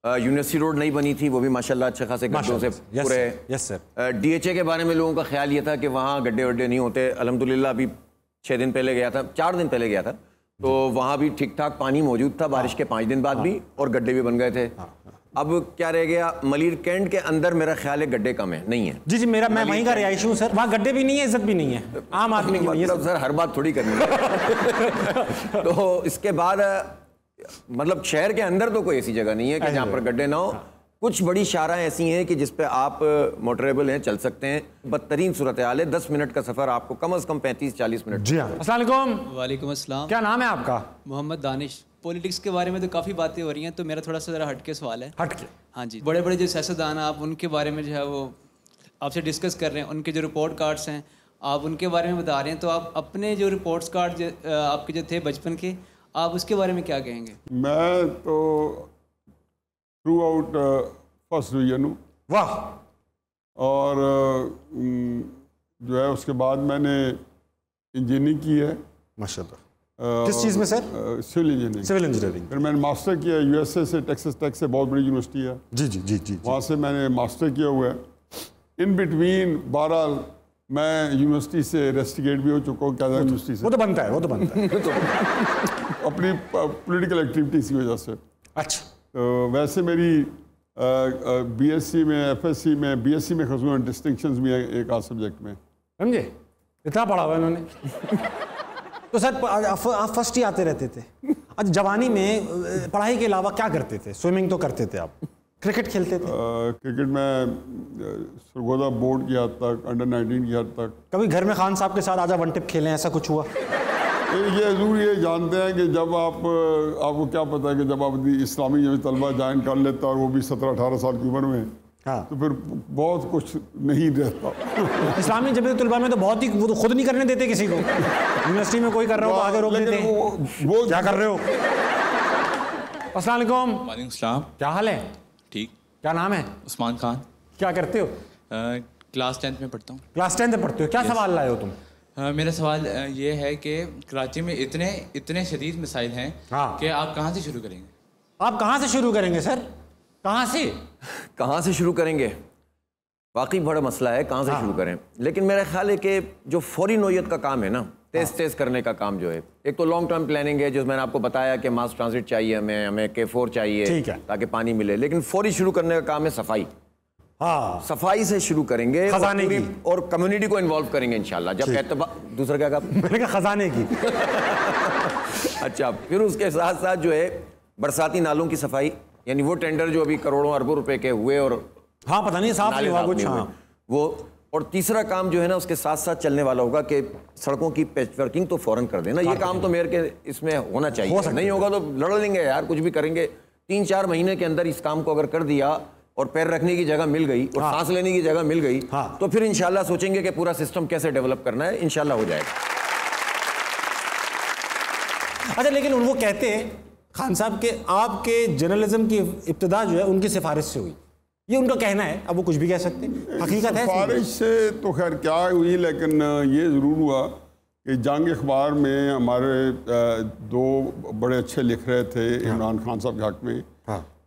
यूनिवर्सिटी रोड नहीं बनी थी, वो भी माशाल्लाह अच्छे खासे गड्ढों से पूरे है। Yes sir. DHA के बारे में लोगों का ख्याल ये था कि वहाँ गड्ढे वड्ढे नहीं होते। अल्हम्दुलिल्लाह अभी 6 दिन पहले गया था, 4 दिन पहले गया था, तो वहाँ भी ठीक ठाक पानी मौजूद था, बारिश के 5 दिन बाद भी, और गड्ढे भी बन गए थे। अब क्या रह गया, मलिर कैंट के अंदर मेरा ख्याल है गड्ढे कम है, नहीं है। जी, मैं वहीं का रिहायशी हूँ सर, वहाँ गड्ढे भी नहीं है, इज्जत भी नहीं है, आम आदमी की मतलब सर हर बात थोड़ी करनी है। तो इसके बाद मतलब शहर के अंदर तो कोई ऐसी जगह नहीं है कि जहाँ पर गड्ढे ना हो। कुछ बड़ी शारा ऐसी हैं कि जिस पे आप मोटरेबल हैं, चल सकते हैं। बदतरीन सूरत हाल है, 10 मिनट का सफ़र आपको कम से कम 35-40 मिनट। जी हाँ। अस्सलाम वालेकुम। वालेकुम अस्सलाम। क्या नाम है आपका? मोहम्मद दानिश। पॉलिटिक्स के बारे में तो काफ़ी बातें हो रही हैं, तो मेरा थोड़ा सा ज़रा हटके सवाल है। हटके? हाँ जी, बड़े बड़े जो सियासतदान हैं, आप उनके बारे में जो है वो आपसे डिस्कस कर रहे हैं, उनके जो रिपोर्ट कार्ड्स हैं आप उनके बारे में बता रहे हैं, तो आप अपने जो रिपोर्ट्स कार्ड आपके जो थे बचपन के, आप उसके बारे में क्या कहेंगे? मैं तो थ्रू आउट फर्स्ट डिवीजन हूँ। वाह। और जो है उसके बाद मैंने इंजीनियरिंग की है माशाल्लाह। किस चीज़ में sir? Civil engineering. Civil engineering. फिर मैंने मास्टर किया यूएसए से, टेक्सास टेक से, बहुत बड़ी यूनिवर्सिटी है। जी जी जी जी। वहाँ से मैंने मास्टर किया हुआ है। इन बिटवीन बहरहाल मैं यूनिवर्सिटी से रेस्टिकेट भी हो चुका हूँ, कैदा यूनिवर्सिटी से। वो तो बनता है, वो तो बनता है। अपनी पॉलिटिकल एक्टिविटीज़ की वजह से। अच्छा। तो वैसे मेरी बीएससी में, एफएससी में, बीएससी में खसूस डिस्टिंक्शंस भी है एक आध सब्जेक्ट में। समझे, इतना पढ़ा हुआ इन्होंने। तो सर आप फर्स्ट ही आते रहते थे। अच्छा, जवानी में पढ़ाई के अलावा क्या करते थे? स्विमिंग तो करते थे आप, क्रिकेट खेलते थे? क्रिकेट में सरगोदा बोर्ड की हद तक, अंडर 19 की हद तक। कभी घर में खान साहब के साथ आजा वन टिप खेलें, ऐसा कुछ हुआ? ये ज़रूर ये जानते हैं कि जब आपको क्या पता है कि जब आप इस्लामी जो तलबा ज्वाइन कर लेता और वो भी 17-18 साल की उम्र में, हाँ, तो फिर बहुत कुछ नहीं रहता। इस्लामी जमीयत तलबा में तो बहुत ही, वो तो खुद नहीं करने देते किसी को। यूनिवर्सिटी में कोई कर रहा हो तो आगे रोक देते हैं। वो क्या कर रहे हो? अस्सलाम वालेकुम। वालेकुम सलाम। क्या हाल है? ठीक। क्या नाम है? उस्मान खान। क्या करते हो? क्लास 10th में पढ़ता हूँ। क्लास 10th में पढ़ते हो? क्या सवाल लाए हो तुम? मेरा सवाल ये है कि कराची में इतने शदीद मसाइल हैं कि आप कहाँ से शुरू करेंगे? आप कहाँ से शुरू करेंगे सर? कहाँ से शुरू करेंगे? वाकई बड़ा मसला है, कहाँ से शुरू करें। लेकिन मेरा ख्याल है कि जो फौरी नोयत का काम है ना, तेज करने का काम जो है, एक तो लॉन्ग टर्म प्लानिंग है, जो मैंने आपको बताया कि मास ट्रांजिट चाहिए, हमें K4 चाहिए ताकि पानी मिले। लेकिन फौरी शुरू करने का काम है सफाई। हाँ, सफाई से शुरू करेंगे खजाने की, और कम्युनिटी को इन्वॉल्व करेंगे इंशाल्लाह। जब दूसरा क्या कहा? मैंने कहा खजाने की। अच्छा, फिर उसके साथ साथ जो है बरसाती नालों की सफाई, यानी वो टेंडर जो अभी करोड़ों अरबों रुपए के हुए और हाँ पता नहीं साफ नहीं हुआ कुछ, हाँ वो। और तीसरा काम जो है ना उसके साथ साथ चलने वाला होगा कि सड़कों की पैचवर्किंग तो फौरन कर देना। ये काम तो मेयर के इसमें होना चाहिए, नहीं होगा तो लड़ लेंगे यार, कुछ भी करेंगे। 3-4 महीने के अंदर इस काम को अगर कर दिया और पैर रखने की जगह मिल गई और सांस लेने की जगह मिल गई, तो फिर इंशाल्लाह सोचेंगे कि पूरा सिस्टम कैसे डेवलप करना है, इंशाल्लाह हो जाएगा। अच्छा, लेकिन वो कहते हैं खान साहब के आपके जर्नलिज्म की इब्तिदा जो है उनकी सिफारिश से हुई, ये उनका कहना है। अब वो कुछ भी कह सकते हैं, हकीकत है। सिफारिश से तो खैर क्या हुई, लेकिन ये ज़रूर हुआ कि जंग अखबार में हमारे 2 बड़े अच्छे लिख रहे थे इमरान खान साहब के हक़ में।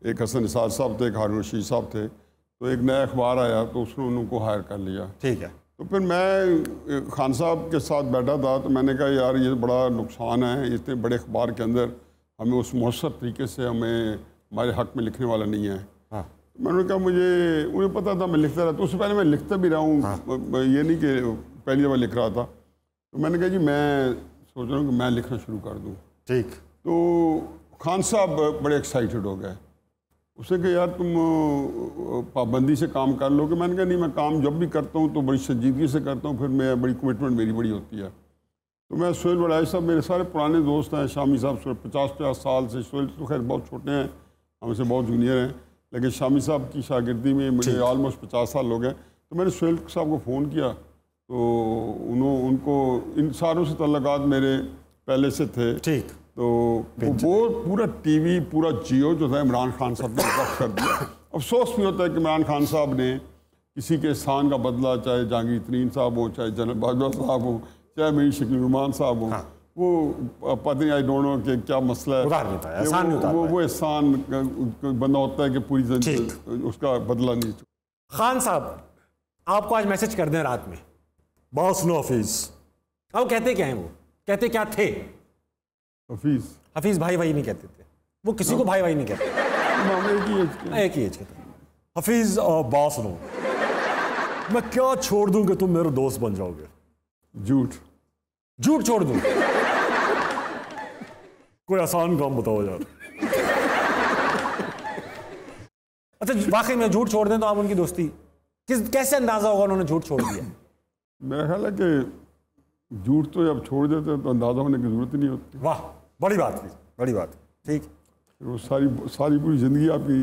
एक हसन निसार साहब थे, एक हारून रशीद साहब थे। तो एक नया अखबार आया तो उसने उनको हायर कर लिया। ठीक है। तो फिर मैं खान साहब के साथ बैठा था तो मैंने कहा यार ये बड़ा नुकसान है, इतने बड़े अखबार के अंदर हमें उस मौसर तरीके से हमारे हक़ में लिखने वाला नहीं है। तो मैंने कहा उन्हें पता था मैं लिखता रहता, उससे पहले मैं लिखता भी रहा हूँ, ये नहीं कि पहली दफ़ा लिख रहा था। तो मैंने कहा जी मैं सोच रहा हूँ कि मैं लिखना शुरू कर दूँ। ठीक। तो खान साहब बड़े एक्साइटेड हो गए। उसने कहा यार तुम पाबंदी से काम कर लोगे? मैंने कहा नहीं, मैं काम जब भी करता हूँ तो बड़ी संजीदगी से करता हूँ, फिर मैं बड़ी कमिटमेंट मेरी बड़ी होती है। तो मैं सोहेल वड़ाई साहब, मेरे सारे पुराने दोस्त हैं, शामी साहब 50-50 साल से, सोहेल तो खैर बहुत छोटे हैं, हमसे बहुत जूनियर हैं, लेकिन शामी साहब की शागिर्दी में मुझे ऑलमोस्ट 50 साल हो गए। तो मैंने सोहेल साहब को फ़ोन किया तो उनको इन सारों से तल्लुकात मेरे पहले से थे। ठीक। तो वो पूरा टीवी, पूरा जियो जो था इमरान खान साहब ने वक्त कर दिया। अफसोस भी होता है कि इमरान खान साहब ने किसी के एहसान का बदला, चाहे जहांगीर तरीन साहब हो, चाहे जनरल बाजवा साहब हो, चाहे मेरी शकील रहमान साहब हो, वो पता नहीं, आई डोंट नो कि क्या मसला है, वो एहसान बंदा होता है कि पूरी जिंदगी उसका बदला नहीं। खान साहब आपको आज मैसेज कर दें रात में, बॉस नो हफीज, अब कहते क्या हैं? वो कहते क्या थे? हफीज भाई नहीं कहते थे वो, किसी को भाई नहीं कहते, एक ही एज के थे। हफीज बॉस नो, मैं क्या छोड़ दूं कि तुम मेरे दोस्त बन जाओगे? झूठ छोड़ दूं? कोई आसान काम बताओ यार। अच्छा, वाकई में झूठ छोड़ दें तो आप उनकी दोस्ती कैसे अंदाजा होगा उन्होंने झूठ छोड़ दिया? मेरा ख्याल है कि झूठ तो जब छोड़ देते तो अंदाजा होने की जरूरत ही नहीं होती। वाह, बड़ी बात थी, बड़ी बात। ठीक। वो सारी पूरी ज़िंदगी आपकी,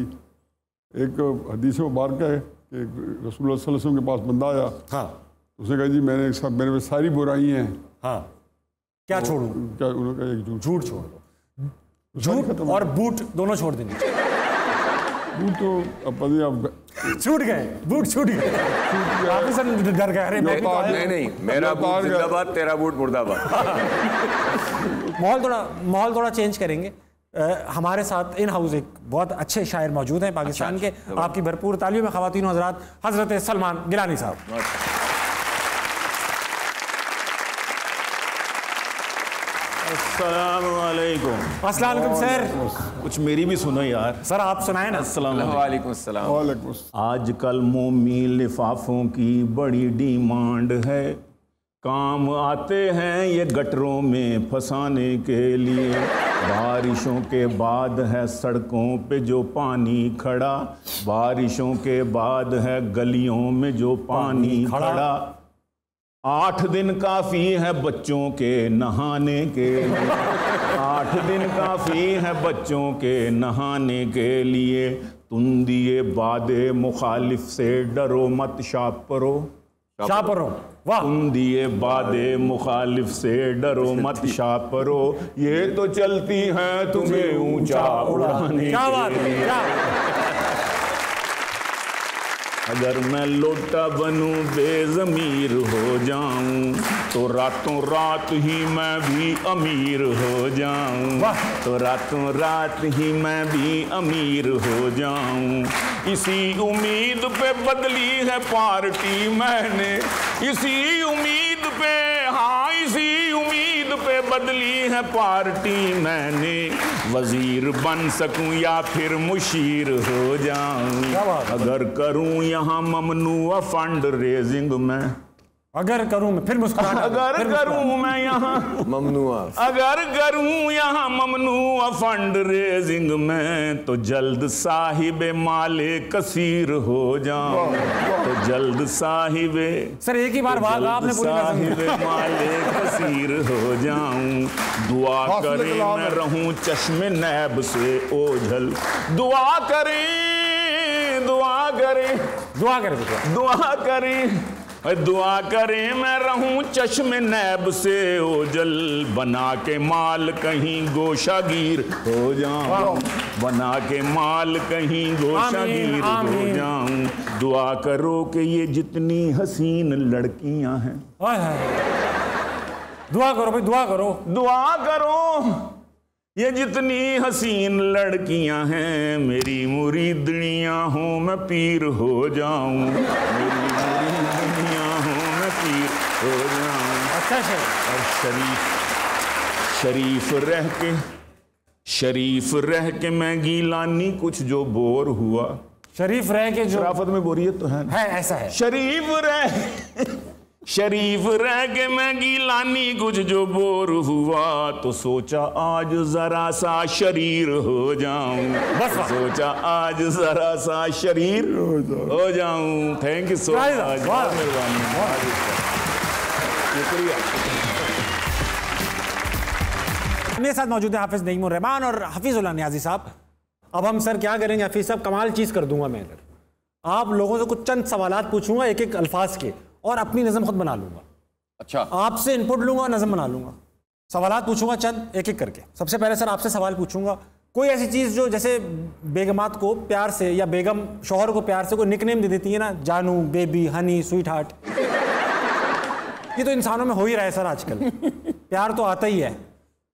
एक हदीस मुबारक है कि रसूलुल्लाह सल्लल्लाहु अलैहि वसल्लम के पास बंदा आया, उसने कहा जी मेरे में सारी बुराई हैं, क्या छोड़ूं? क्या? उन्होंने कहा एक झूठ छोड़ दो। झूठ और बूट दोनों छोड़ देंगे। बूट तो पता अब छूट गए, बूट छूट गए, हाफिज साहब डर गए। अरे नहीं, मेरा बूट जिंदाबाद, तेरा बूट मुर्दाबाद। माहौल थोड़ा चेंज करेंगे। हमारे साथ इन हाउस एक बहुत अच्छे शायर मौजूद हैं पाकिस्तान के। आपकी भरपूर तालियों में ख़वातीन हज़रात, हज़रत सलमान गिलानी साहब। अस्सलामुअलैकुम। अस्सलाम वालेकुम सर। कुछ मेरी भी सुनो यार। सर आप सुनाए ना। वालेकुम अस्सलाम। आजकल मोमी लिफाफों की बड़ी डिमांड है, काम आते हैं ये गटरों में फंसाने के लिए। बारिशों के बाद है सड़कों पे जो पानी खड़ा, बारिशों के बाद है गलियों में जो पानी खड़ा। 8 दिन काफ़ी है बच्चों के नहाने के लिए, 8 दिन काफ़ी है बच्चों के नहाने के लिए। तुम दिए वादे मुखालिफ से डरो मत शापरो, वाह। तुम दिए वादे मुखालिफ से डरो मत शापरो, ये तो चलती है तुम्हें ऊंचा उड़ाने के लिए। अगर मैं लोटा बनूं बेज़मीर हो जाऊं तो रातों रात ही मैं भी अमीर हो जाऊं, तो रातों रात ही मैं भी अमीर हो जाऊं। इसी उम्मीद पे बदली है पार्टी मैंने, इसी उम्मीद पे, हाँ इसी उम्मीद पे बदली है पार्टी मैंने। वजीर बन सकूं या फिर मुशीर हो जाऊं, अगर करूं यहाँ ममनुआ फंड रेजिंग में, अगर करूं मैं फिर मुस्कुराना, अगर करूं मैं यहाँ ममनुआ, अगर करूं यहाँ ममनुआ फंड रेजिंग में, तो जल्द साहिबे माले कसीर हो जाऊं, तो जल्द साहिबे, सर एक ही बार भाग आपने पूरी साहिबे माले कसीर हो जाऊं। दुआ करें मैं रहूं चश्मे नैब से ओझल, दुआ करें, दुआ करें, दुआ करें, दुआ करें, दुआ करें मैं रहूं चश्मे नैब से ओझल। बना के माल कहीं गोशागीर हो जाऊं, बना के माल कहीं गोशागीर हो जाऊं। दुआ करो कि ये जितनी हसीन लड़कियां हैं, दुआ करो भाई, दुआ करो, दुआ करो ये जितनी हसीन लड़कियां हैं, मेरी मुरीदनियां हों मैं पीर हो जाऊं, मेरी मुरीदनियां हों मैं पीर हो जाऊं। अच्छा सर। और शरीफ रह के मैं गीलानी कुछ जो बोर हुआ, शरीफ रह के जो शराफत में बोरियत तो है ऐसा है। शरीफ रह के मैं गीलानी कुछ जो बोर हुआ, तो सोचा आज जरा सा शरीर हो जाऊं, बस सोचा आज जरा सा शरीर हो जाऊं। थैंक यू सो मच, बहुत मेहरबानी, शुक्रिया। मेरे साथ मौजूद है हाफिज नईमुर रहमान और हफीजुल्लाह नियाजी साहब। अब हम सर क्या करेंगे हफीज साहब, कमाल चीज़ कर दूंगा मैं। आप लोगों से कुछ चंद सवालात पूछूंगा एक एक अल्फाज के, और अपनी नज़म खुद बना लूंगा। अच्छा, आपसे इनपुट लूंगा और नज़म बना लूंगा। सवालात पूछूंगा चंद एक एक करके। सबसे पहले सर आपसे सवाल पूछूंगा, कोई ऐसी चीज़ जो जैसे बेगमात को प्यार से या बेगम शौहर को प्यार से कोई निकनेम दे देती है ना, जानू, बेबी, हनी, स्वीट हार्ट, ये तो इंसानों में हो ही रहा है सर आजकल। प्यार तो आता ही है।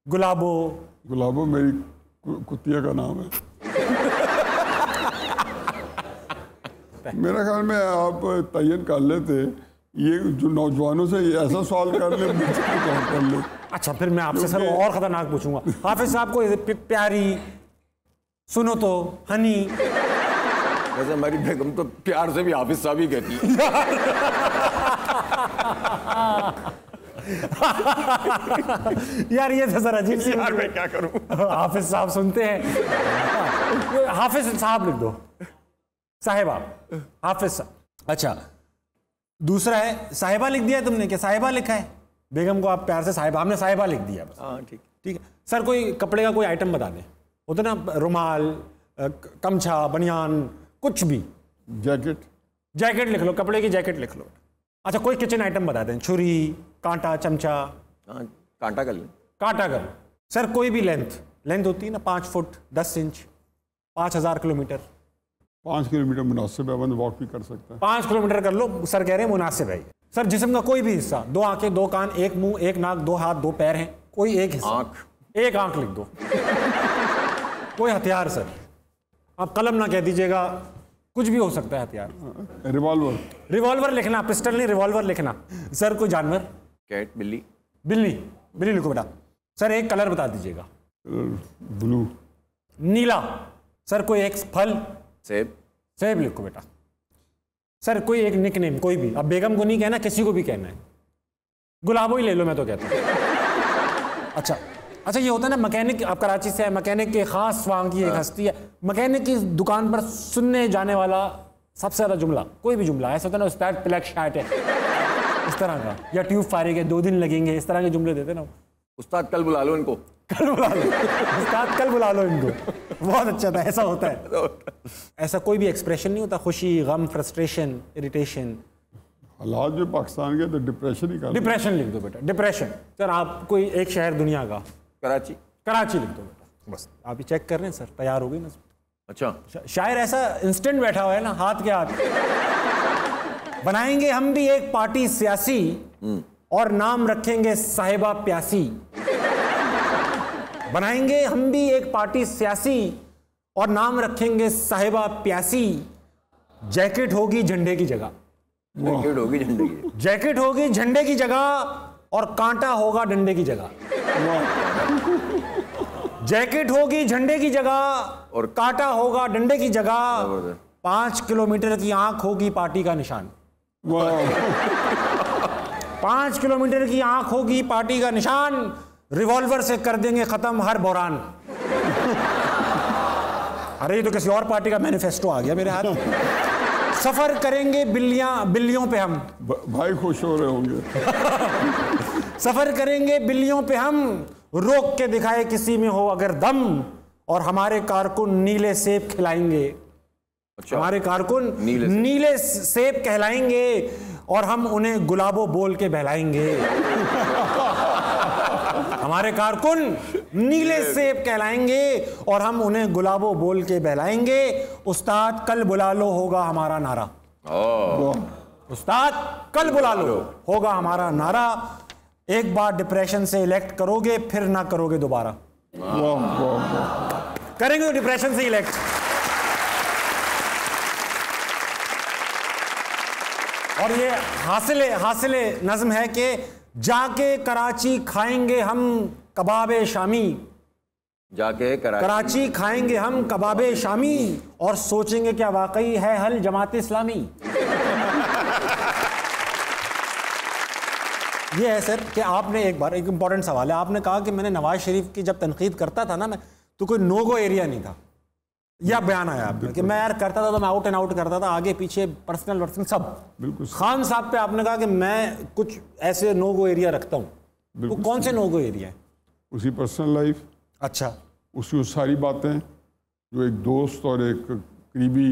गुलाबो मेरी कुतिया का नाम है। मेरा ख्याल में आप तयन कर लेते, ये जो नौजवानों से ऐसा सवाल कर ले, मुझसे कर ले। अच्छा फिर मैं आपसे सर और खतरनाक पूछूंगा। हाफिज साहब को प्यारी, सुनो तो, हनी। वैसे हमारी बेगम तो प्यार से भी हाफिज साहब ही कहती है। यार ये तो सर अजीब सी, यार मैं क्या करूं। हाफिज साहब सुनते हैं। हाफिज साहब लिख दो, साहिबा, हाफिज साहब। अच्छा दूसरा है साहिबा लिख दिया तुमने, क्या साहिबा लिखा है? बेगम को आप प्यार से साहिबा, हमने साहिबा लिख दिया बस। हाँ ठीक है सर। कोई कपड़े का कोई आइटम बता दें, होता ना, रुमाल, कमछा, बनियान, कुछ भी। जैकेट लिख लो, कपड़े की जैकेट लिख लो। अच्छा कोई किचन आइटम बता दें, छुरी, कांटा, चमचा। कांटा कर लो, कांटा कर लो सर। कोई भी लेंथ होती है ना, 5 फुट 10 इंच, 5000 किलोमीटर, 5 किलोमीटर मुनासिब है, बंद वॉक भी कर सकता है। 5 किलोमीटर कर लो, सर कह रहे हैं मुनासिब है। सर जिस्म का कोई भी हिस्सा, 2 आंखें, 2 कान, 1 मुंह, 1 नाक, 2 हाथ, 2 पैर हैं, कोई एक हिस्सा, एक आंख लिख दो। कोई हथियार सर, आप कलम ना कह दीजिएगा, कुछ भी हो सकता है हथियार। रिवॉल्वर, रिवॉल्वर लिखना, पिस्टल नहीं, रिवॉल्वर लिखना। सर कोई जानवर, कैट, बिल्ली, बिल्ली, बिल्ली लिखो बेटा। सर एक कलर बता दीजिएगा। ब्लू, नीला। सर कोई एक फल, सेब, सेब लिखो बेटा। सर कोई एक निकनेम, कोई भी, अब बेगम को नहीं कहना, किसी को भी कहना है। गुलाबो ही ले लो, मैं तो कहता हूँ। अच्छा अच्छा, ये होता है ना मैकेनिक, आप कराची से है, मैकेनिक के खास वहाँ की एक हस्ती है, मैकेनिक की दुकान पर सुनने जाने वाला सबसे ज़्यादा जुमला, कोई भी जुमला ऐसा होता है ना, उस्ताद ब्लैक शर्ट है, इस तरह का, या ट्यूब फारिग है, 2 दिन लगेंगे, इस तरह के जुमले देते ना। उस्ताद कल बुला लो इनको, कल बुला लो, उस्ताद कल बुला लो इनको। बहुत अच्छा था, ऐसा होता है। ऐसा कोई भी एक्सप्रेशन नहीं होता, खुशी, गम, फ्रस्ट्रेशन, इरिटेशन। हालात जो पाकिस्तान के, तो डिप्रेशन ही का। डिप्रेशन लिख दो बेटा, डिप्रेशन। सर आप कोई एक शहर दुनिया का, कराची, कराची लिख दो बेटा, बस आप ही चेक कर रहे हैं सर, तैयार हो गई ना। अच्छा, शायर ऐसा इंस्टेंट बैठा हुआ है ना, हाथ के हाथ। बनाएंगे हम भी एक पार्टी सियासी और नाम रखेंगे साहिबा प्यासी। बनाएंगे हम भी एक पार्टी सियासी और नाम रखेंगे साहिबा प्यासी। जैकेट होगी झंडे की जगह, जैकेट होगी झंडे की, जैकेट होगी झंडे की जगह और कांटा होगा डंडे की जगह। जैकेट होगी झंडे की जगह और कांटा होगा डंडे की जगह। 5 किलोमीटर की आंख होगी पार्टी का निशान। 5 किलोमीटर की आंख होगी पार्टी का निशान। रिवॉल्वर से कर देंगे खत्म हर बहरान। अरे ये तो किसी और पार्टी का मैनिफेस्टो आ गया मेरे हाथ। सफर करेंगे बिल्लियों पे हम, भाई खुश हो रहे होंगे। सफर करेंगे बिल्लियों पे हम, रोक के दिखाए किसी में हो अगर दम, और हमारे कारकुन नीले सेब खिलाएंगे। अच्छा, हमारे कारकुन नीले सेब कहलाएंगे और हम उन्हें गुलाबो बोल के बहलाएंगे। हमारे कारकुन नीले सेब कहलाएंगे और हम उन्हें गुलाबो बोल के बहलाएंगे। उस्ताद कल बुला लो होगा हमारा नारा। उस्ताद कल बुला लो होगा हमारा नारा। एक बार डिप्रेशन से इलेक्ट करोगे फिर ना करोगे दोबारा। करेंगे तो डिप्रेशन से इलेक्ट। और ये हासिले नज्म है कि जाके कराची खाएंगे हम कबाबे शामी। जाके कराची खाएंगे हम कबाबे शामी और सोचेंगे क्या वाकई है हल जमात इस्लामी। ये है सर कि आपने एक बार, एक इंपॉर्टेंट सवाल है, आपने कहा कि मैंने नवाज शरीफ की जब तनकीद करता था ना मैं, तो कोई नो गो एरिया नहीं था। यह बयान आया आपने कि मैं यार करता था तो मैं आउट एंड आउट करता था, आगे पीछे पर्सनल सब। बिल्कुल। खान साहब पे आपने कहा कि मैं कुछ ऐसे नो गो एरिया रखता हूँ। वो कौन से नो गो एरिया है? उसी पर्सनल लाइफ, अच्छा, उसकी वो सारी बातें जो एक दोस्त और एक करीबी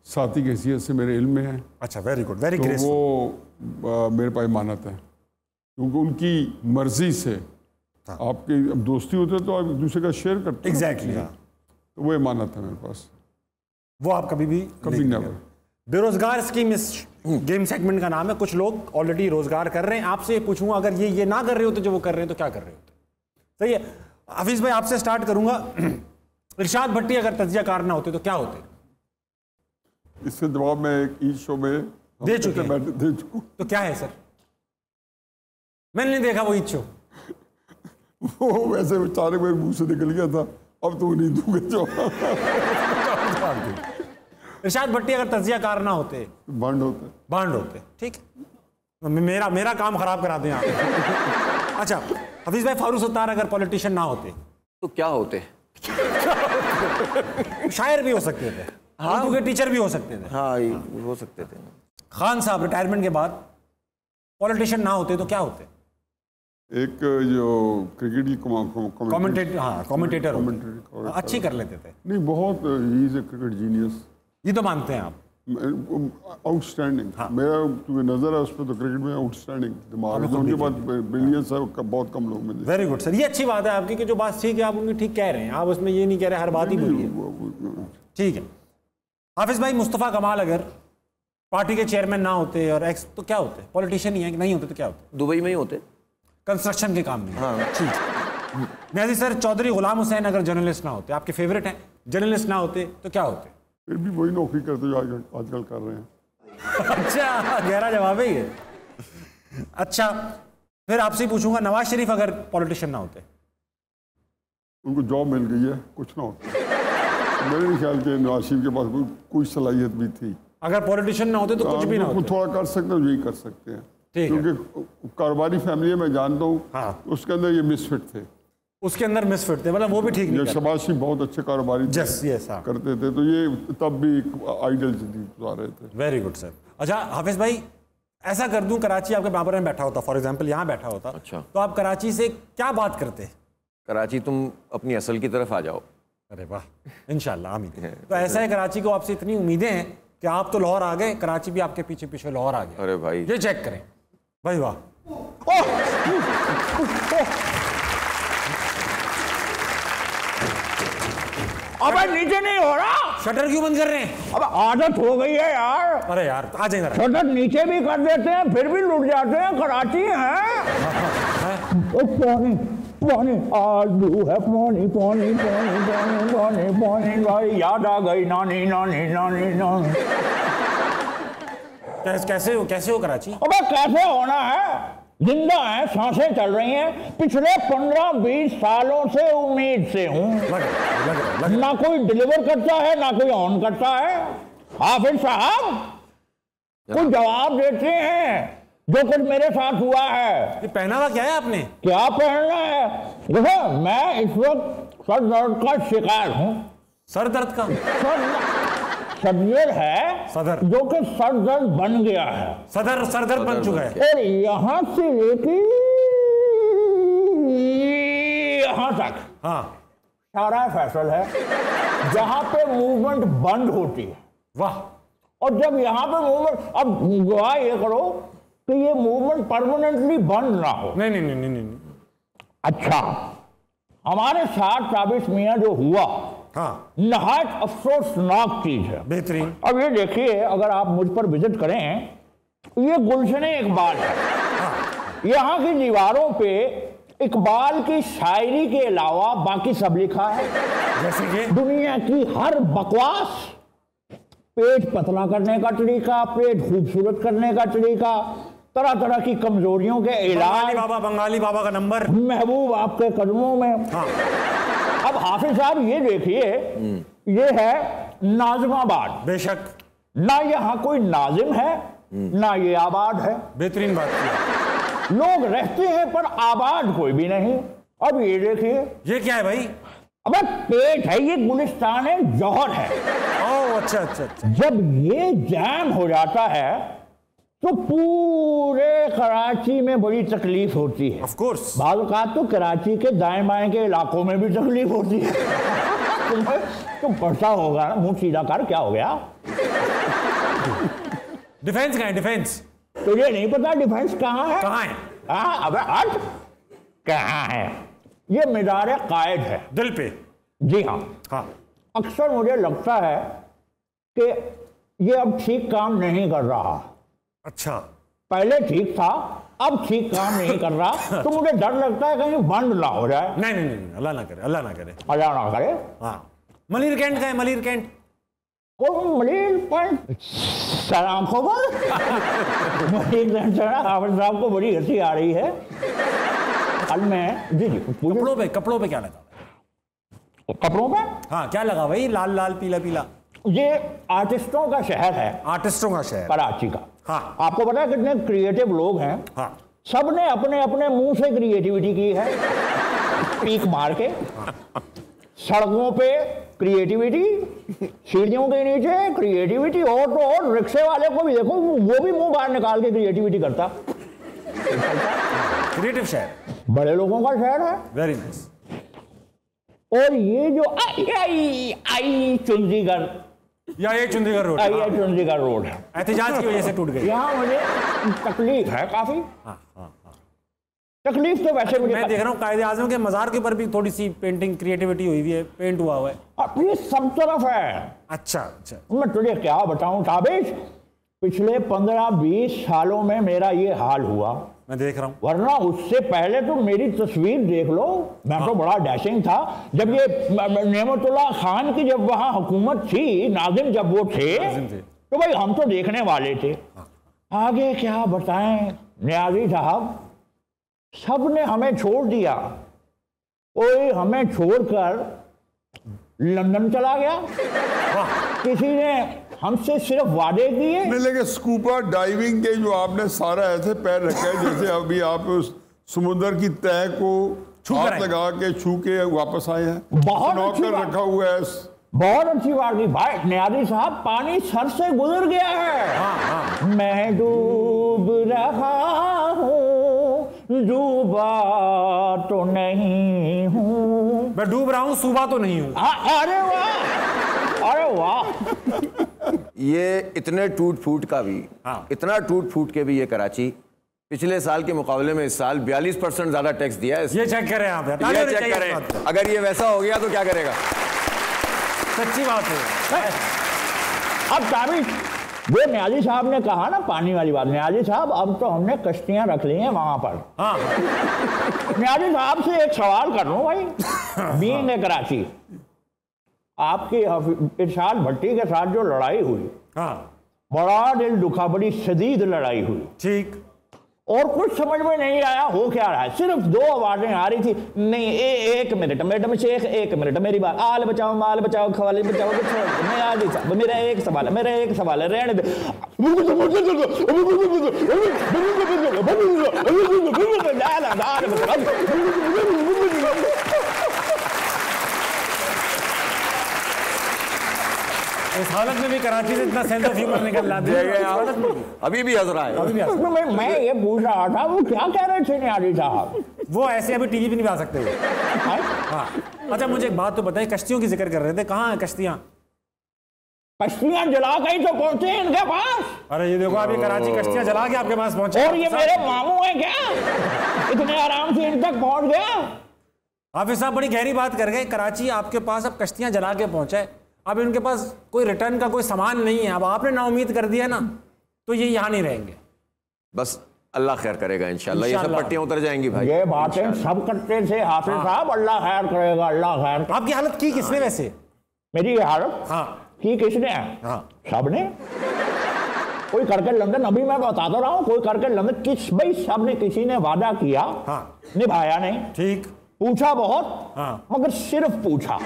साथी की हैसियत से मेरे इल्म में है। अच्छा, वेरी गुड, वेरी तो ग्रेसफुल। वो मेरे पास मानत है, क्योंकि उनकी मर्जी से आपके दोस्ती होते तो आप एक दूसरे का शेयर करते। एग्जैक्टली, तो वो मानत है मेरे पास, वो आप कभी नेवर। बेरोजगार स्कीम इस गेम सेगमेंट का नाम है। कुछ लोग ऑलरेडी रोजगार कर रहे हैं। आपसे पूछूंगा अगर ये ना कर रहे होते जो वो कर रहे हैं तो क्या कर रहे होते? सही है हफीज भाई, आपसे स्टार्ट करूंगा। इरशाद भट्टी अगर तजियाकार ना होते तो क्या होते? इससे जवाब मैं एक ईद शो में दे चुका। तो क्या है सर? मैंने नहीं देखा वो ईद शो। वो वैसे अचानक मेरे मुंह से निकल गया था, अब तो नहीं दूंगे जो। इरशाद भट्टी अगर तजियाकार ना होते, बांड होते। ठीक है, मेरा काम खराब करा दें आप। अच्छा हफीज भाई, फारूक सत्तार अगर पॉलिटिशियन ना होते तो क्या होते? शायर भी हो सकते थे, उर्दू के टीचर भी हो सकते थे। हाँ, हो सकते थे। खान साहब रिटायरमेंट के बाद पॉलिटिशियन ना होते तो क्या होते? एक जो क्रिकेट की कमेंटेटर अच्छी कर लेते थे। नहीं, बहुत he is a cricket genius. ये तो मानते हैं आप? आउटस्टैंडिंग। मेरा तुम्हें नजर है उस पर, तो क्रिकेट में आउटस्टैंडिंग दिमाग है। उनके बाद ब्रिलियंस है, बहुत कम लोग में। वेरी गुड सर, ये अच्छी बात है आपकी कि जो बात ठीक है आप उनकी ठीक कह रहे हैं। आप उसमें ये नहीं कह रहे हर बात ही बोलिए। ठीक है, हाफिज भाई, मुस्तफ़ा कमाल अगर पार्टी के चेयरमैन ना होते और एक्स तो क्या होते? पॉलिटिशियन ही है कि नहीं होते तो क्या होते? दुबई में ही होते, कंस्ट्रक्शन के काम में। हाँ ठीक। न्याजी सर, चौधरी गुलाम हुसैन अगर जर्नलिस्ट ना होते, आपके फेवरेट हैं, जर्नलिस्ट ना होते तो क्या होते? फिर भी वही नौकरी करते जो आजकल कर रहे हैं। अच्छा, गहरा जवाब है ये। अच्छा, फिर आपसे पूछूंगा, नवाज शरीफ अगर पॉलिटिशियन ना होते? उनको जॉब मिल गई है, कुछ ना होता। मेरे नहीं ख्याल के नवाज शरीफ के पास कोई सलाहियत भी थी। अगर पॉलिटिशियन ना होते तो कुछ भी ना होते? थोड़ा कर सकते हैं, यही कर सकते हैं, क्योंकि कारोबारी फैमिली में जानता हूँ। हाँ। उसके अंदर ये मिसफिट थे, उसके अंदर मिसफिट थे, मतलब वो भी ठीक नहीं। शहबाज शरीफ बहुत अच्छे कारोबारी करते थे, तो ये तब भी आइडियल जिंदगी गुजार रहे थे। Very good sir. अच्छा हाफिज भाई, ऐसा कर दूं कराची आपके बराबर में बैठा होता, फॉर एग्जांपल यहाँ बैठा होता, अच्छा, तो आप कराची से क्या बात करते? कराची तुम अपनी असल की तरफ आ जाओ। अरे वाह, इंशाल्लाह आमीन। तो ऐसा है, कराची को आपसे इतनी उम्मीदें हैं कि आप तो लाहौर आ गए, कराची भी आपके पीछे पीछे लाहौर आ गया। अरे भाई, ये चेक करें भाई, वाह। अबे नीचे नहीं हो रहा। शटर क्यों बंद कर रहे हैं? अब आदत हो गई है यार। अरे यार आ जाए जरा। शटर नीचे भी कर देते हैं फिर भी लुट जाते हैं, कराची है। पानी पानी आलू है, पानी पानी पानी पानी पानी पानी भाई, याद आ गई नानी नानी नानी नानी। कैसे हो कराची? अबे कैसे होना है, जिंदा है, सांसें चल रही हैं। पिछले 15-20 सालों से उम्मीद से हूँ। ना कोई डिलीवर करता है ना कोई ऑन करता है। हाफिज साहब कुछ जवाब देते हैं जो कुछ मेरे साथ हुआ है। ये पहना हुआ क्या है आपने? क्या पहनना है? देखो मैं इस वक्त सर दर्द का शिकार हूँ। सर दर्द का? सदर है, सदर, जो कि सर दर्द बन गया है। सर दर्द बन चुका है। और यहाँ से लेके यहाँ तक, हाँ, सारा फैसल है जहाँ पे मूवमेंट बंद होती है। वाह। और जब यहाँ पे मूवमेंट, अब गवाह ये करो कि ये मूवमेंट परमानेंटली बंद ना हो। नहीं नहीं नहीं नहीं नहीं। अच्छा, हमारे साथ साबिश मियाँ जो हुआ, हाँ, नहायत अफसोसनाक चीज है। बेहतरीन। अब ये देखिए, अगर आप मुझ पर विजिट करें, ये गुलशने इकबाल है। यहाँ की दीवारों पे इकबाल की शायरी के अलावा बाकी सब लिखा है, जैसे कि दुनिया की हर बकवास, पेट पतला करने का तरीका, पेट खूबसूरत करने का तरीका, तरह तरह की कमजोरियों के इलाज, बंगाली बाबा का नंबर, महबूब आपके कदमों में। हाँ। अब हाफिज साहब ये देखिए, ये है नाजिमाबाद। बेशक, ना यहाँ कोई नाजिम है ना ये आबाद है। बेहतरीन बात की। लोग रहते हैं पर आबाद कोई भी नहीं। अब ये देखिए, ये क्या है भाई? अब पेट है, ये गुलिस्तान है, जौहर है। ओह अच्छा अच्छा अच्छा। जब ये जैम हो जाता है तो पूरे कराची में बड़ी तकलीफ होती है। Of course. बाज़ औक़ात तो कराची के दाएं बाएं के इलाकों में भी तकलीफ होती है। तुम पढ़ता होगा ना, मुंह सीधा कर, क्या हो गया? डिफेंस कहाँ है? डिफेंस तुझे नहीं पता डिफेंस कहाँ है? कहाँ है? अबे हट, कहाँ है? ये मीनार कायद है, दिल पे। जी हाँ। हाँ, अक्सर मुझे लगता है कि ये अब ठीक काम नहीं कर रहा। अच्छा, पहले ठीक था, अब ठीक काम नहीं कर रहा, तो मुझे डर लगता है कहीं बंद ना हो जाए। नहीं नहीं नहीं, अल्लाह ना करे, अल्लाह ना करे, अल्लाह ना करे। हाँ। मलिर कैंट का है, मलिर कैंट। कौन मलिर कैंट? सलाम खबर। मलिर कैंट से हाफिज साहब को बड़ी हंसी आ रही है। कल मैं जी कपड़ों पे क्या लगा? कपड़ों पे? हाँ, क्या लगा भाई? लाल लाल पीला पीला। ये आर्टिस्टों का शहर है। आर्टिस्टों का शहर कराची का। हाँ। आपको पता है कितने क्रिएटिव लोग हैं? हाँ। सबने अपने अपने मुंह से क्रिएटिविटी की है, पीक मार के। सड़कों पे क्रिएटिविटी, सीढ़ियों के नीचे क्रिएटिविटी, और तो और रिक्शे वाले को भी देखो, वो भी मुंह बाहर निकाल के क्रिएटिविटी करता। क्रिएटिव शहर, बड़े लोगों का शहर है। Very nice. और ये जो आई चुंडीगढ़, या ये चुंडीगढ़ रोड, ये चुंडीगढ़ रोड है, एहतिजाज की वजह से टूट गई। यहाँ मुझे तकलीफ है काफी। हाँ हाँ हाँ। तकलीफ तो वैसे मुझे मैं देख रहा हूँ कायदे आज़म के मज़ार के ऊपर भी थोड़ी सी पेंटिंग क्रिएटिविटी हुई है, पेंट हुआ हुआ है। अब ये सब तरफ है। अच्छा अच्छा। मैं तुझे क्या बताऊं ताबिश, पिछले 15-20 सालों में मेरा ये हाल हुआ। मैं देख रहा हूँ। वरना उससे पहले तो मेरी तस्वीर देख लो, मैं तो बड़ा डैशिंग था। जब ये नेमतुल्लाह खान की जब वहाँ हुकूमत थी, नाज़िम जब वो थे तो भाई हम तो देखने वाले थे। आगे क्या बताएं नियाज़ी साहब, सब ने हमें छोड़ दिया। कोई हमें छोड़कर लंदन चला गया, किसी ने हमसे सिर्फ वादे किए। नहीं, लेकिन स्कूबा डाइविंग के जो आपने सारा ऐसे पैर रखे हैं जैसे अभी आप उस समुद्र की तह को हाथ लगा के छू के वापस आए हैं। बहुत अच्छी बात रखा हुआ है। बहुत अच्छी बात की भाई नियाज़ी साहब, पानी सर से गुजर गया है। हाँ। मैं डूब रहा हूँ, डूबा तो नहीं हूँ। मैं डूब रहा हूँ, सूबा तो नहीं हूँ। अरे वाह, अरे वाह। ये इतने टूट फूट का भी, इतना टूट फूट के भी ये कराची पिछले साल के मुकाबले में इस साल 42% ज्यादा टैक्स दिया है। ये चेक करें आप, ये चेक करें। अगर ये वैसा हो गया तो क्या करेगा? सच्ची बात है। अब ताबिश, वो नियाज़ी साहब ने कहा ना पानी वाली बात, नियाज़ी साहब अब तो हमने कश्तियां रख ली हैं वहां पर। हाँ। नियाज़ी साहब से एक सवाल कर लूं भाई, बीइंग ए कराची, आपकी इरशाद भट्टी के साथ जो लड़ाई हुई, हाँ, बड़ा दिल दुखा, बड़ी शदीद लड़ाई हुई। ठीक। और कुछ समझ में नहीं आया हो क्या रहा है, सिर्फ 2 आवाजें आ रही थी। नहीं, एक मिनट मैडम शेख, एक मिनट मेरी बात, आल बचाओ माल बचाओ खवाले बचाओ, मेरा एक सवाल है, रहने दे। इस हालत में भी कराची से इतना सेंस ऑफ ह्यूमर निकल रहा है, अभी भी हंस रहा है। मैं ये पूछ रहा था वो क्या कह रहे थे नियाज़ी साहब? वो ऐसे अभी टीवी भी नहीं आ सकते। हाँ। अच्छा मुझे एक बात तो बताइए, कश्तियों की जिक्र कर रहे थे, कहाँ है कश्तियाँ? कश्तियाँ जला के ही तो पहुंचे इनके पास। अरे ये देखो, अभी कराची कश्तियाँ जला के आपके पास पहुंचे। और ये मेरे मामू हैं क्या, इतने आराम से इन तक पहुंच गया? हाफिज साहब बड़ी गहरी बात कर गए। कराची आपके पास अब कश्तियाँ जला के पहुंचे, अब इनके पास कोई रिटर्न का कोई सामान नहीं है। अब आपने नाउम्मीद कर दिया ना, तो ये यहाँ नहीं रहेंगे। बस अल्लाह खैर करेगा इंशाल्लाह, ये सब पट्टियां उतर जाएंगी भाई। ये बातें सब करते थे हाफिज साहब, अल्लाह खैर करेगा, अल्लाह खैर। आपकी हालत की किसने वैसे? मेरी हालत की किसने? सबने। कोई करके लंदन, अभी मैं बता तो रहा हूँ, कोई करके लंदन किस भाई, सबने किसी ने वादा किया, निभाया नहीं। ठीक। पूछा बहुत, मगर सिर्फ पूछा।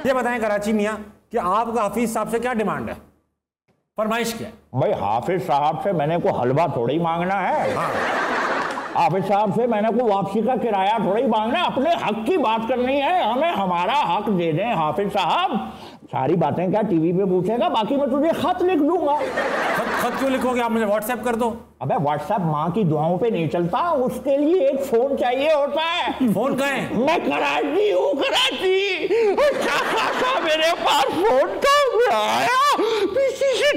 ये बताएं कराची मियाँ कि आपका हाफिज साहब से क्या डिमांड है, फरमाइश क्या है? भाई हाफिज साहब से मैंने को हलवा थोड़ी मांगना है। हाफिज साहब से मैंने को वापसी का किराया थोड़ी मांगना है, अपने हक की बात करनी है, हमें हमारा हक दे दें हाफिज साहब। सारी बातें क्या टीवी पे पूछेगा, बाकी मैं तुझे खत लिख दूंगा। खत क्यों लिखोगे आप, मुझे व्हाट्सएप कर दो। अबे व्हाट्सएप माँ की दुआओं पे नहीं चलता, उसके लिए एक फोन चाहिए होता है। फोन कहाँ है? मैं कराची हूँ, कराची। अच्छा मेरे पास फोन कहाँ आया, किसी से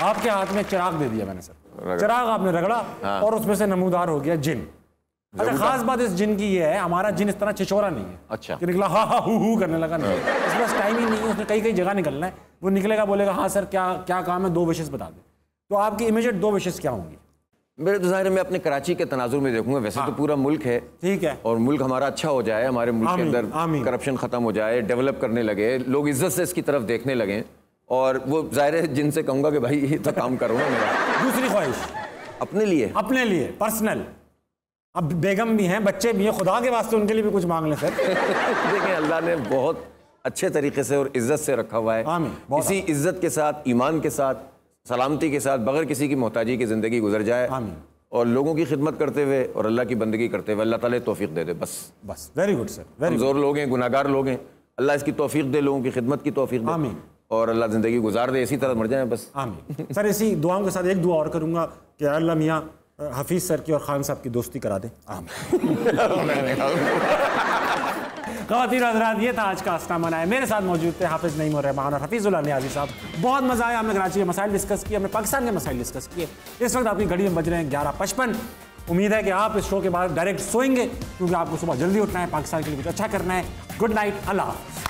आपके हाथ में चिराग दे दिया मैंने सर, चिराग आपने रगड़ा और उसमें से नमूदार हो गया जिन। अच्छा खास बात इस जिन की ये है, हमारा जिन इस तरह छिछोरा नहीं है। अच्छा कि निकला हा हा हु करने लगा, नहीं इसके पास टाइम ही नहीं है, उसने कई कई जगह निकलना है। वो निकलेगा बोलेगा हाँ सर क्या क्या काम है, 2 विशेष बता दें। तो आपकी इमीडिएट 2 विशेष क्या होंगी? मेरे तो ज़ाहिर मैं अपने कराची के तनाजुर में देखूंगा। वैसे तो पूरा मुल्क है, ठीक है, और मुल्क हमारा अच्छा हो जाए, हमारे मुल्क के अंदर करप्शन खत्म हो जाए, डेवलप करने लगे, लोग इज्जत से इसकी तरफ देखने लगे। और वो जाहिर है जिनसे कहूँगा कि भाई ये तो काम करो ना मेरा। दूसरी ख्वाहिश अपने लिए पर्सनल। अब बेगम भी हैं, बच्चे भी हैं, खुदा के वास्ते उनके लिए भी कुछ मांग लें सर। देखिए अल्लाह ने बहुत अच्छे तरीके से और इज्जत से रखा हुआ है। इसी इज्जत के साथ, ईमान के साथ, सलामती के साथ, बगैर किसी की मोहताजी की ज़िंदगी गुजर जाए और लोगों की खिदमत करते हुए और अल्लाह की बंदगी करते हुए। अल्लाह ताला तौफीक दे दे बस। वेरी गुड सर, कमज़ोर लोग हैं, गुनाहगार लोग हैं, अल्लाह इसकी तौफीक दे, लोगों की खिदमत की तौफीक दे और अल्लाह ज़िंदगी गुजार दे, इसी तरह मर जाए बस। आमीन। सर इसी दुआओं के साथ एक दुआ और करूँगा कि अल्लाह मियाँ हफीज़ सर की और खान साहब की दोस्ती करा दे। ख़वातीन हज़रात, ये था आज का आस्था मनाए। मेरे साथ मौजूद थे हाफिज़ नईम उर रहमान और हफीज़ुल्लाह नियाज़ी साहब। बहुत मज़ा आया, हमने कराची के मसाइल डिस्कस किए, हमने पाकिस्तान के मसाइल डिस्कस किए। इस वक्त आपकी घड़ी में बज रहे हैं 11:55। उम्मीद है कि आप इस शो के बाद डायरेक्ट सोएंगे, क्योंकि आपको सुबह जल्दी उठना है, पाकिस्तान के लिए कुछ अच्छा करना है। गुड नाइट, अल्लाह हाफ़िज़।